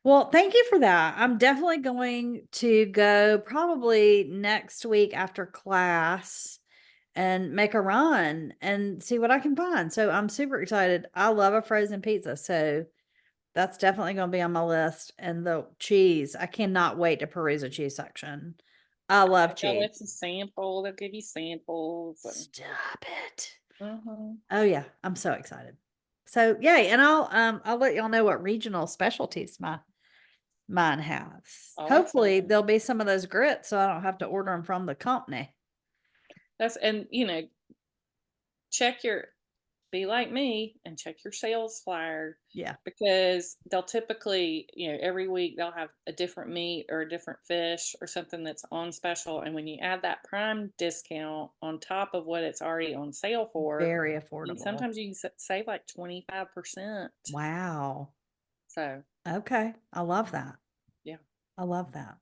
Well, thank you for that. I'm definitely going to go probably next week after class and make a run and see what I can find. So I'm super excited. I love a frozen pizza. So that's definitely going to be on my list. And the cheese, I cannot wait to peruse the cheese section. I love They'll cheese. let you sample. They'll give you samples and Stop it. mhm. Oh yeah, I'm so excited. So yay, and I'll let y'all know what regional specialties mine has. Oh, Hopefully exciting. there'll be some of those grits so I don't have to order them from the company. That's and check your be like me and check your sales flyer Yeah. because they'll typically, every week they'll have a different meat or a different fish or something that's on special. And when you add that prime discount on top of what it's already on sale for, Very and affordable. sometimes you can save like 25%. Wow. So, Okay. I love that. yeah. I love that.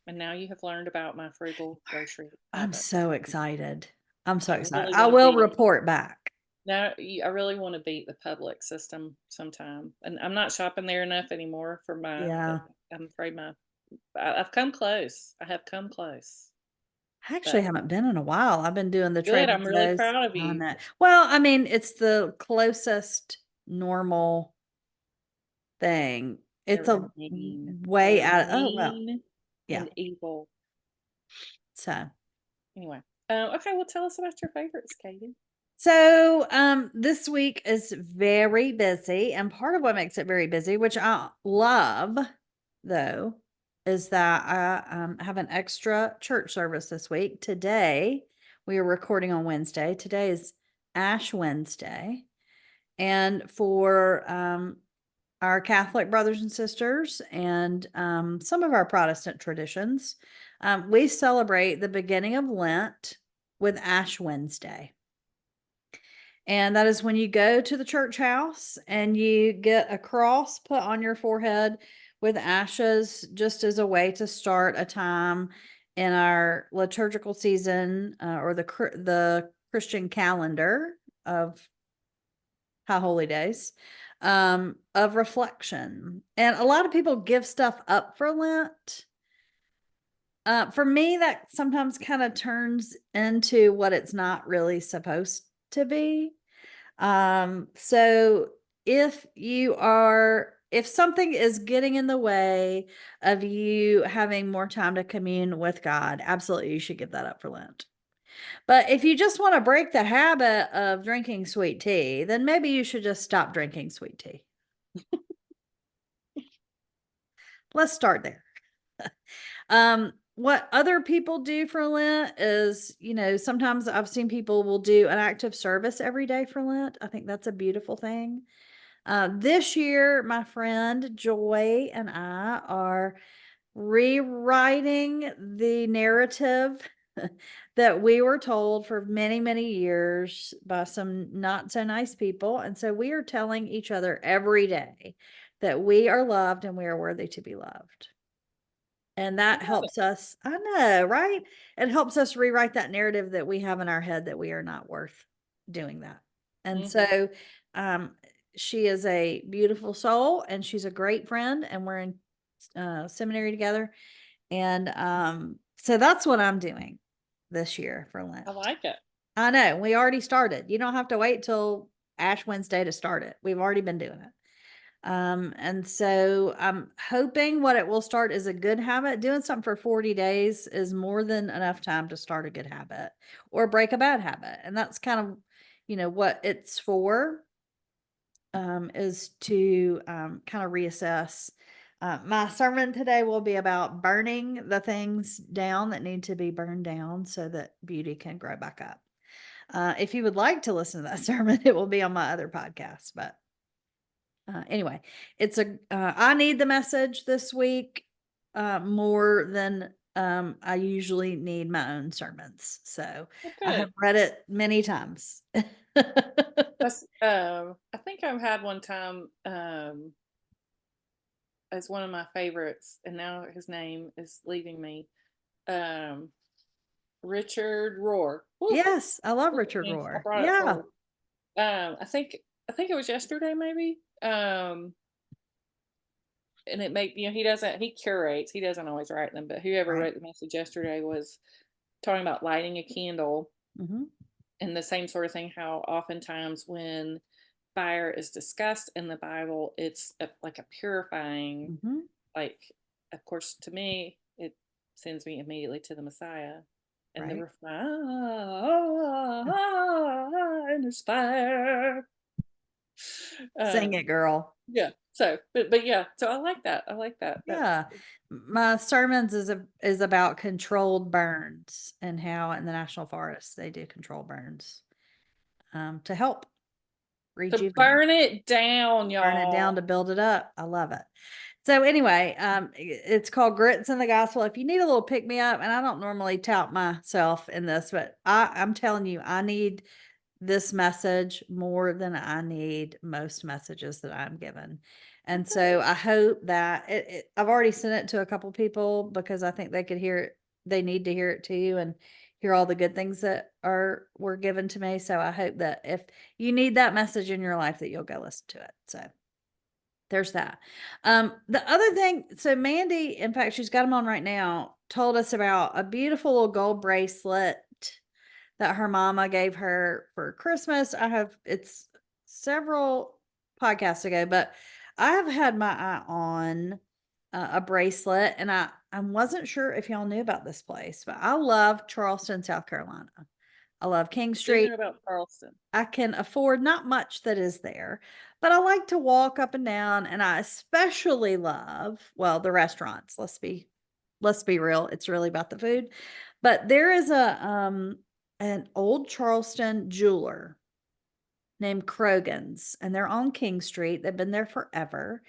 And now you have learned about my frugal grocery I'm habits. so excited. I'm so I excited. really I want to will beat report back. now. I really want to beat the public system sometime, and I'm not shopping there enough anymore for my. Yeah. I'm afraid I've come close. I have come close, I actually but haven't been in a while. I've been doing the good. Trader I'm really Joe's proud of on you. that. Well, I mean, it's the closest normal thing. It's They're a mean. way They're out. Oh, well, mean yeah. and evil. So, Anyway, okay. Well, tell us about your favorites, Katie. this week is very busy, and part of what makes it very busy, which I love, though, is that I have an extra church service this week. Today, we are recording on Wednesday. Today is Ash Wednesday, and for our Catholic brothers and sisters, and some of our Protestant traditions, we celebrate the beginning of Lent with Ash Wednesday. And that is when you go to the church house and you get a cross put on your forehead with ashes, just as a way to start a time in our liturgical season, or the Christian calendar of High Holy Days, of reflection. And a lot of people give stuff up for Lent. For me, that sometimes kind of turns into what it's not really supposed to be. So if something is getting in the way of you having more time to commune with God, absolutely you should give that up for Lent. But if you just want to break the habit of drinking sweet tea, then maybe you should just stop drinking sweet tea. Let's start there. What other people do for Lent is, sometimes I've seen people will do an active service every day for Lent. I think that's a beautiful thing. This year, my friend Joy and I are rewriting the narrative that we were told for many, many years by some not so nice people. And so we are telling each other every day that we are loved and we are worthy to be loved. And I that love it. helps us. I know, right? It helps us rewrite that narrative that we have in our head that we are not worth doing that. And Hmm. so, um, she is a beautiful soul and she's a great friend, and we're in seminary together. And so that's what I'm doing this year for I Lent. like it. I know we already started. You don't have to wait till Ash Wednesday to start it. We've already been doing it. And so I'm hoping what it will start is a good habit. Doing something for 40 days is more than enough time to start a good habit or break a bad habit. And that's kind of, what it's for, is to kind of reassess. My sermon today will be about burning the things down that need to be burned down so that beauty can grow back up. If you would like to listen to that sermon, it will be on my other podcast. But anyway, I need the message this week more than I usually need my own sermons. So Well, I have good. read it many times. That's I think I've had one time as one of my favorites, and now his name is leaving me. Um, Richard Rohr. Woo, Yes, I love look at Richard me. I Rohr. brought it Yeah, forward. I think it was yesterday, maybe. And it made he curates. He doesn't always write them, but whoever right. wrote the message yesterday was talking about lighting a candle Hmm. and the same sort of thing. How oftentimes when fire is discussed in the Bible, it's like a purifying, Hmm. like, of course, to me, it sends me immediately to the Messiah and the Right. refrain, and there's fire. Sing it, Um, girl. yeah. So, but yeah. So I like that. I like that. That Yeah. My sermons is about controlled burns and how in the national forest they do control burns to help. rejuvenate. burn it down, y'all. Burn it down to build it up. I love it. So anyway, it's called Grits in the Gospel. If you need a little pick me up, and I don't normally tout myself in this, but I'm telling you, I need this message more than I need most messages that I'm given. And so I hope that I've already sent it to a couple people because I think they could hear it. They need to hear it too and hear all the good things that were given to me. So I hope that if you need that message in your life, that you'll go listen to it. So there's that. The other thing, so Mandee, in fact, she's got them on right now, told us about a beautiful little gold bracelet that her mama gave her for Christmas. It's several podcasts ago, but I have had my eye on a bracelet, and I wasn't sure if y'all knew about this place, but I love Charleston, South Carolina. I love King Street. About Charleston. I can afford not much that is there, but I like to walk up and down, and I especially love, well, the restaurants. Let's be real. It's really about the food. But there is an old Charleston jeweler named Krogan's, and they're on King Street. They've been there forever.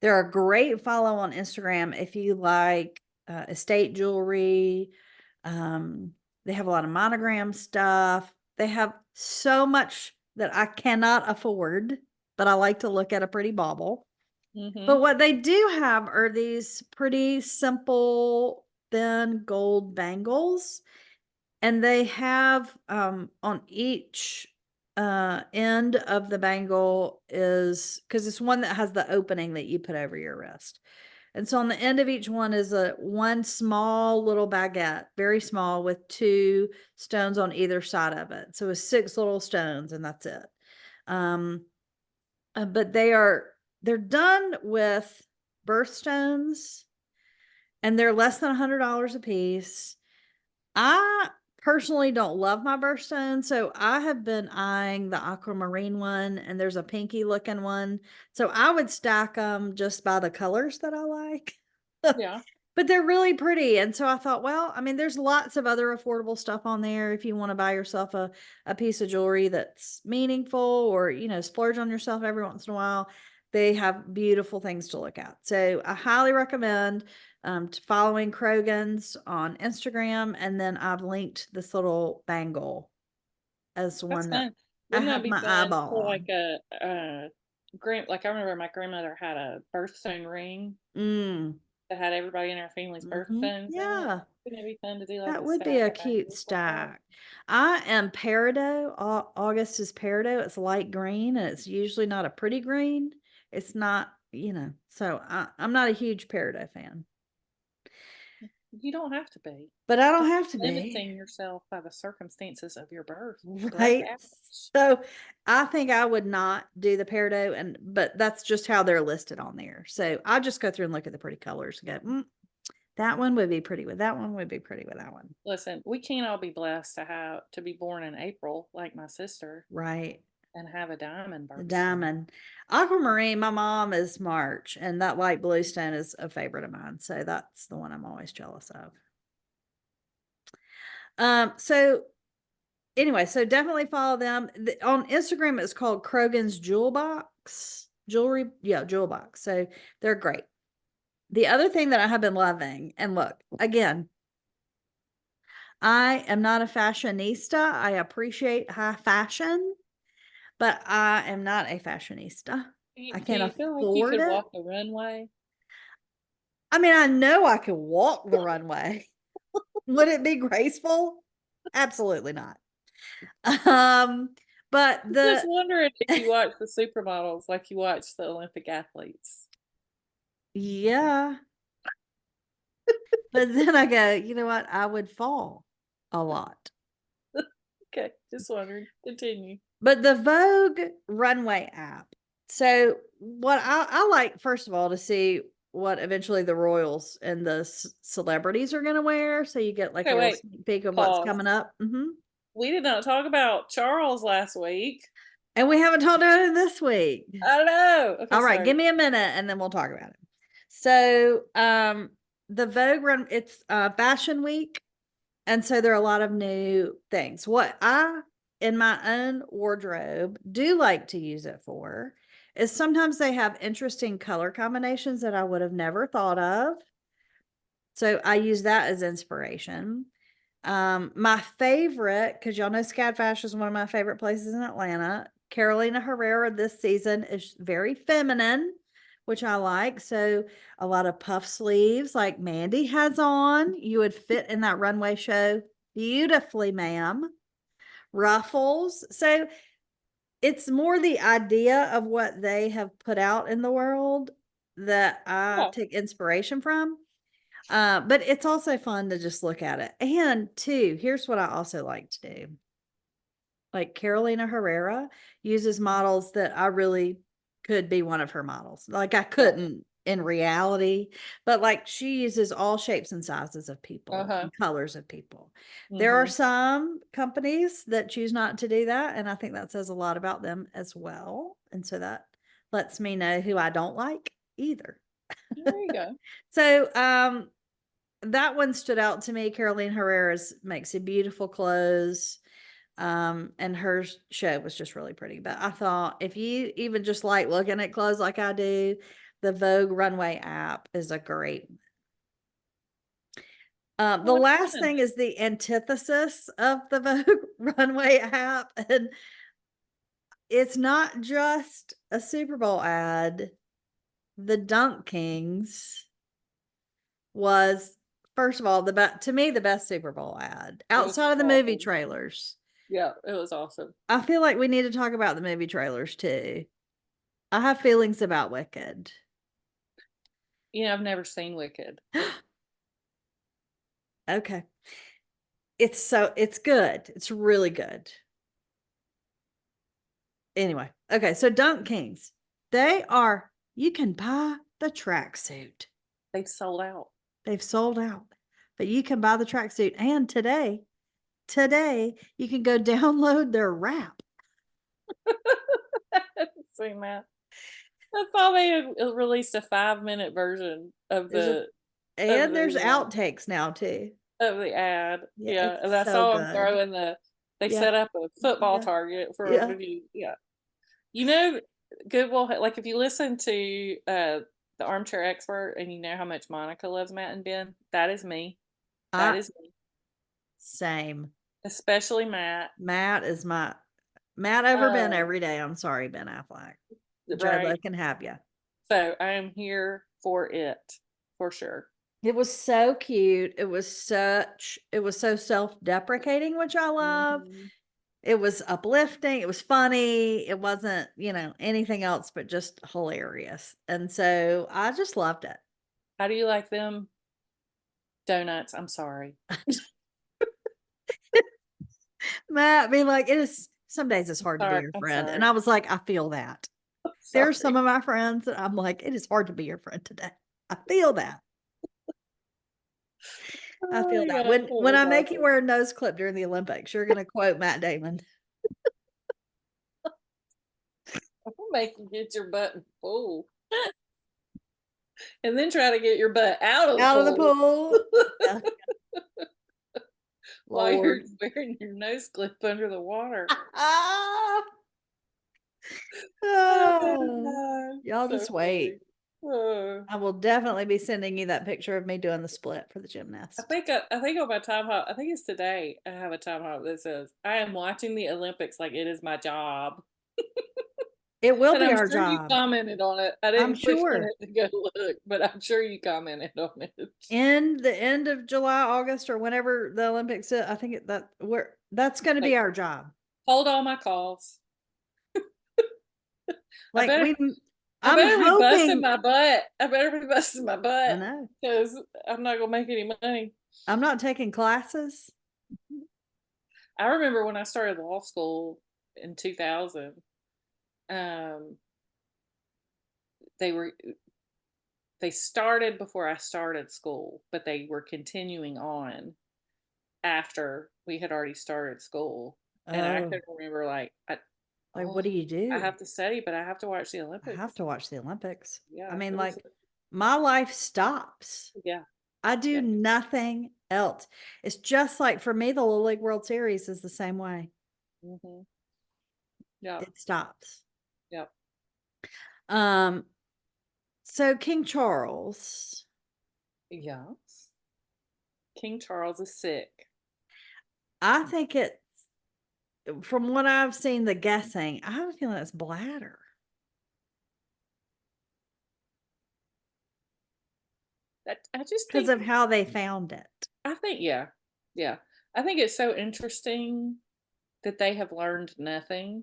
They're a great follow on Instagram if you like estate jewelry. They have a lot of monogram stuff. They have so much that I cannot afford, but I like to look at a pretty bauble. But what they do have are these pretty simple, thin gold bangles. And they have on each end of the bangle is, because it's one that has the opening that you put over your wrist. And so on the end of each one is one small little baguette, very small, with 2 stones on either side of it. So it's 6 little stones, and that's it. But they're done with birthstones, and they're less than $100 a piece. I personally don't love my birthstone, so I have been eyeing the aquamarine one, and there's a pinky looking one. So I would stack them just by the colors that I like. Yeah. But they're really pretty. And so I thought, well, I mean, there's lots of other affordable stuff on there if you want to buy yourself a piece of jewelry that's meaningful, or, splurge on yourself every once in a while. They have beautiful things to look at. So I highly recommend following Krogan's on Instagram. And then I've linked this little bangle as one that Wouldn't I that have be my fun eyeball for on. like like I remember my grandmother had a birthstone ring that had everybody in our family's birthstones in it. Yeah. Wouldn't it be fun to do like That would be a cute stack. I am peridot. August is peridot. It's light green, and it's usually not a pretty green. It's not, so I'm not a huge peridot fan. You don't have to be. But I don't have to be. Limiting yourself by the circumstances of your birth. Right. So I think I would not do the peridot, but that's just how they're listed on there. So I just go through and look at the pretty colors and go, that one would be pretty with that one, would be pretty with that one. Listen, we can't all be blessed to be born in April like my sister. Right. And have a diamond birthstone. Diamond. Aquamarine, my mom is March, and that light blue stone is a favorite of mine. So that's the one I'm always jealous of. So anyway, so definitely follow them. On Instagram, it's called Krogan's Jewel Box. Jewelry, yeah, Jewel Box. So they're great. The other thing that I have been loving, and look, again, I am not a fashionista. I appreciate high fashion, but I am not a fashionista. I can't afford like you could it. walk the runway? I mean, I know I can walk the runway. Would it be graceful? Absolutely not. But just wondering if you watch the supermodels like you watch the Olympic athletes. Yeah. But then I go, you know what? I would fall a lot. Okay, just wondering. Continue. But the Vogue Runway app. So what I like, first of all, to see what eventually the royals and the celebrities are going to wear. So you get like a little sneak peek of what's coming up. We did not talk about Charles last week. And we haven't talked about it this week. I don't know. Okay, all right, give me a minute and then we'll talk about it. So the Vogue Run, it's Fashion Week. And so there are a lot of new things. What I in my own wardrobe do like to use it for is sometimes they have interesting color combinations that I would have never thought of. So I use that as inspiration. My favorite, because y'all know Scad Fashion is one of my favorite places in Atlanta. Carolina Herrera this season is very feminine, which I like. So a lot of puff sleeves like Mandee has on. You would fit in that runway show beautifully, ma'am. Ruffles. So it's more the idea of what they have put out in the world that I Yeah. take inspiration from. But it's also fun to just look at it. And two, here's what I also like to do. Like Carolina Herrera uses models that I really could be one of her models. Like I couldn't in reality, but like she uses all shapes and sizes of people Uh-huh. and colors of people. There are Mhm. some companies that choose not to do that, and I think that says a lot about them as well. And so that lets me know who I don't like either. There you go. So, that one stood out to me. Caroline Herrera's makes a beautiful clothes. And her show was just really pretty. But I thought if you even just like looking at clothes like I do, the Vogue Runway app is a great. The Well, last again, thing is the antithesis of the Vogue Runway app, and it's not just a Super Bowl ad. The Dunk Kings was, first of all, to me the best Super Bowl ad it was outside of the movie awesome. trailers. Yeah, it was awesome. I feel like we need to talk about the movie trailers too. I have feelings about Wicked. I've never seen Wicked. Okay. It's good. It's really good. Anyway, okay, so Dunk Kings. You can buy the tracksuit. They've sold out. They've sold out. But you can buy the tracksuit, and today you can go download their rap. I haven't seen that. I saw they had released a 5-minute version of There's a the of and there's the outtakes now too. of the ad. Yeah, Yeah, it's and I so saw them good. throwing they Yeah. set up a football Yeah. target for Yeah. everybody. Yeah. You know, Goodwill, like if you listen to the Armchair Expert and you know how much Monica loves Matt and Ben, that is me. That I is me. Same. Especially Matt. Matt is Matt over Ben Uh, every day. I'm sorry, Ben Affleck. right. J-Lo can have you. So I am here for it for sure. It was so cute. It was so self-deprecating, which I love. Mhm. It was uplifting. It was funny. It wasn't, anything else but just hilarious. And so I just loved it. How do you like them donuts? I'm sorry. Matt being like, some days it's hard to be Sorry. your I'm friend. And sorry. I was like, I feel that. There's some Sorry. of my friends that I'm like, it is hard to be your friend today. I feel that. I Oh feel my that. gosh, that When was I make you awesome. wear a nose clip during the Olympics, you're gonna quote Matt Damon. I'm gonna make you get your butt in the pool. And then try to get your butt out of the Out of the pool pool. Yeah. while you're Lord. wearing your nose clip under the water. Ah! Oh Oh, god. y'all So just funny. wait. Oh. I will definitely be sending you that picture of me doing the split for the I gymnast. think I think on my time hop, I think it's today. I have a time hop that says I am watching the Olympics like it is my job. It will And be I'm our sure you job. commented on it. I I'm didn't click on sure. it to go look, but I'm sure you commented on it. In the end of July, August, or whenever the Olympics, I think that's going to be Like, our job. hold all my calls. I Like better I I'm better be busting hoping. my butt. I better be busting my I butt know. because I'm not gonna make any money. I'm not taking classes. I remember when I started law school in 2000, um, they were they started before I started school, but they were continuing on after we had already started school. And I Oh, could remember like oh, what do you I do? have to study, but I have to watch the I have Olympics. to watch the Olympics. I Yeah, mean, it was like my life stops. yeah, I do yeah. nothing else. It's just like for me, the Little League World Series is the same way. Mm-hmm. Yeah. It stops. Yep. Um, so King Charles, Yes. King Charles is sick. I think it's from what I've seen, the guessing, I have a feeling it's bladder I just because think, of how they found it. I think, yeah. Yeah. I think it's so interesting that they have learned nothing.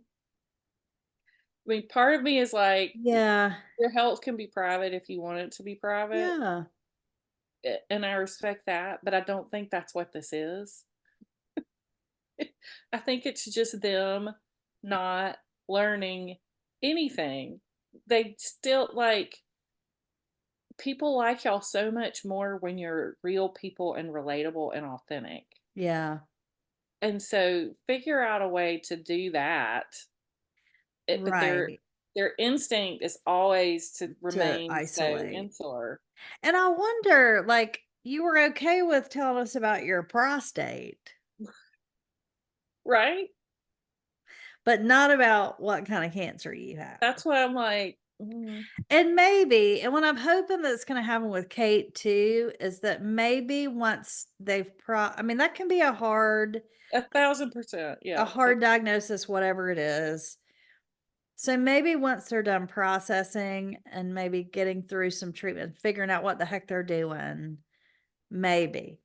I mean, part of me is like, Yeah, your health can be private if you want it to be private, yeah, and I respect that, but I don't think that's what this is. I think it's just them not learning anything. They still like, people like y'all so much more when you're real people and relatable and authentic. yeah, And so figure out a way to do that. But right. their instinct is always to To remain so isolate. insular, And I wonder, like, you were okay with telling us about your prostate, right? but not about what kind of cancer you have. That's why I'm like, mm, And maybe, and what I'm hoping that's going to happen with Kate too, is that maybe once I mean, that can be $1,000%. a Yeah. hard diagnosis, whatever it is. So maybe once they're done processing and maybe getting through some treatment, figuring out what the heck they're doing, maybe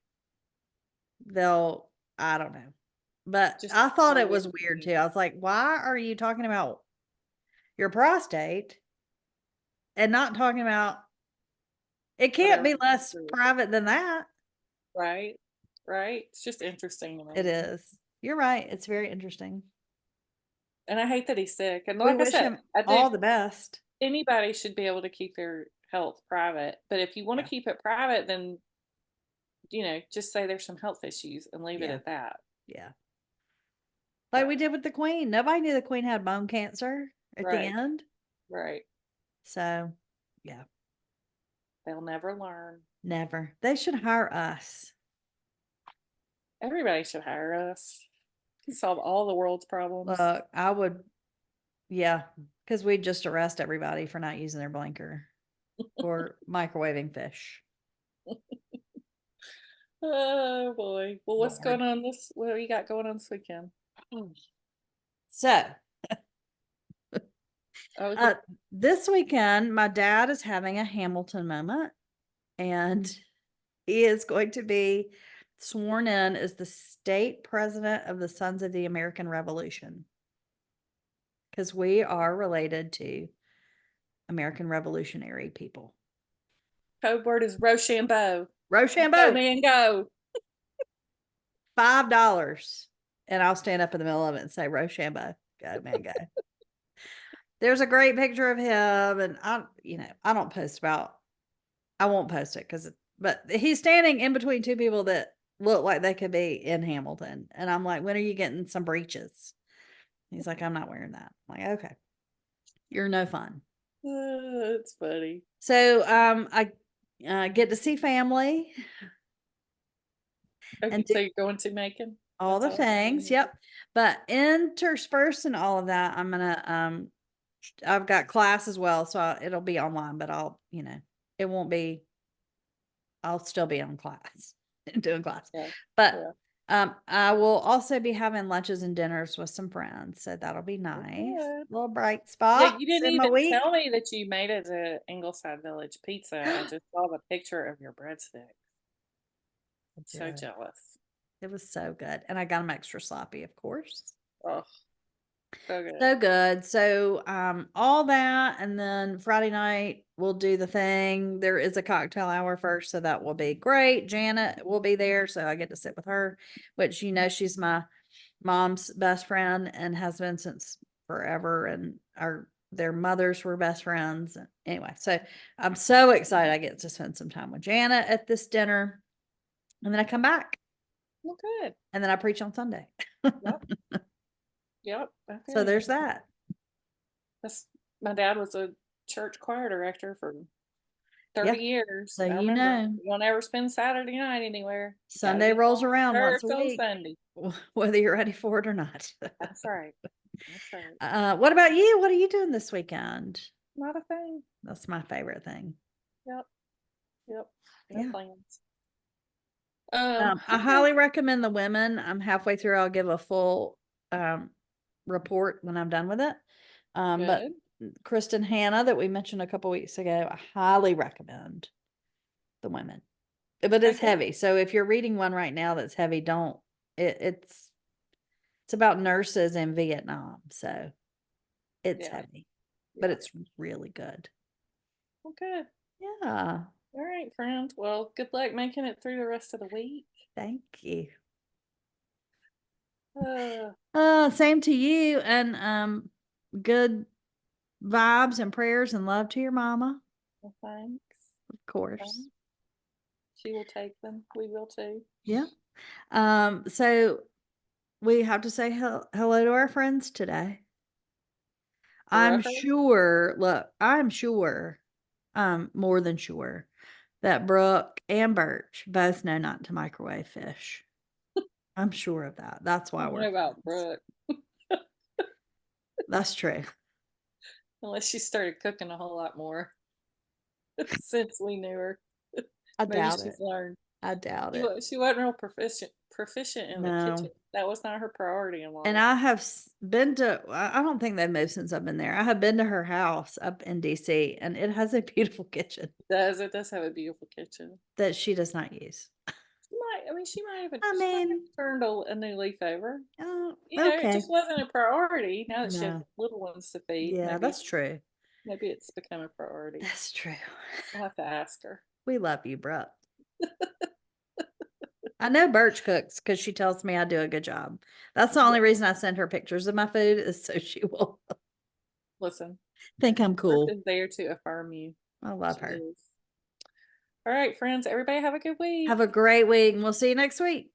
they'll, I don't know. But Just I thought gotta it wait was and weird see. too. I was like, why are you talking about your prostate and not talking about it can't Whatever. be less private than that. Right? Right? It's just interesting to It me. is. You're right. It's very interesting. And I hate that he's sick. And We like I wish said, him I all think the best. anybody should be able to keep their health private. But if you want to Yeah. keep it private, then, just say there's some health issues and leave it Yeah. at that. Yeah. Like we But, did with the queen. Nobody knew the queen had bone cancer at the right, end. right. So, yeah, They'll never learn. never. They should hire us. Everybody should hire us. Can solve all the world's problems. Look, I would, yeah, because we'd just arrest everybody for not using their blinker or microwaving fish. Oh boy. Well, what's Lord. going on what do you got going on this weekend? So, Oh, uh, this weekend, my dad is having a Hamilton moment, and he is going to be sworn in as the state president of the Sons of the American Revolution because we are related to American Revolutionary people. code word is Rochambeau. Go Rochambeau, man go. $5, and I'll stand up in the middle of it and say Rochambeau. Go man, go. There's a great picture of him, and I don't post about. I won't post it but he's standing in between two people that look like they could be in Hamilton, and I'm like, when are you getting some breeches? He's like, I'm not wearing that. I'm like, okay, you're no fun. It's funny. So, I get to see family Okay, and do so you're going to Macon? all That's the all. things. Yep. But interspersed in all of that, I've got class as well, so it'll be online, but it won't be. I'll still be on class doing class, Yeah. but Yeah. I will also be having lunches and dinners with some friends, so that'll be Well, nice. good. Little bright Yeah, you spots didn't in my even week. tell me that you made it to Ingleside Village Pizza. I just saw the picture of your breadstick. I'm so Yeah, jealous. it was so good, and I got them extra sloppy, of course. Oh, so good. So good. So, all that, and then Friday night we'll do the thing. There is a cocktail hour first, so that will be great. Janet will be there, so I get to sit with her, which she's my mom's best friend and has been since forever, and their mothers were best friends. Anyway, so I'm so excited I get to spend some time with Janet at this dinner, and then I come back, Well, good. and then I preach on Sunday. Yep. Yep. I So feel there's you. that. That's My dad was a church choir director for 30 Yeah. years. So I you remember. know, You'll never spend Saturday night anywhere. You gotta Sunday get rolls along to around once church a on week, Sunday. whether you're ready for it or not. That's right. That's right. What about you? What are you doing this weekend? Not a thing. That's my favorite thing. Yep. Yep. No Yeah. plans. I Okay. highly recommend the women. I'm halfway through. I'll give a full report when I'm done with it. But Good. Kristen Hanna that we mentioned a couple weeks ago, I highly recommend the women. But it's Okay, good. heavy. So if you're reading one right now that's heavy, don't it's about nurses in Vietnam. So it's Yeah. heavy, but Yeah. it's really good. Well, good. Yeah. All right, friend. Well, good luck making it through the rest of the week. Thank you. Uh, Same to you, and good vibes and prayers and love to your mama, well, thanks. of course. She will take them. We will too. Yeah. So we have to say hello to our friends today. I'm Rucker. sure, look, I'm sure, more than sure that Brooke and Birch both know not to microwave fish. I'm sure of that. That's I why don't we're know about friends. Brooke, That's true. unless she started cooking a whole lot more since we knew her. I Maybe doubt it. she's learned. I doubt She it. was, she wasn't real proficient in the kitchen. No. That was not her priority in And life. I have been to, I don't think they've moved since I've been there. I have been to her house up in DC, and it has a beautiful kitchen It does have a beautiful kitchen. that she does not use. She might have I mean, turned a new leaf over. oh, It okay. just wasn't a priority. Now that she has No. little ones to feed, Yeah, that's true. maybe it's become a priority. That's true. I'll have to ask her. We love you, Brooke. I know Birch cooks because she tells me I do a good job. That's the only Yeah. reason I send her pictures of my food is so she will Listen, think I'm Earth cool. is there to affirm you. I love She her. is. All right, friends. Everybody have a good week. Have a great week, and we'll see you next week.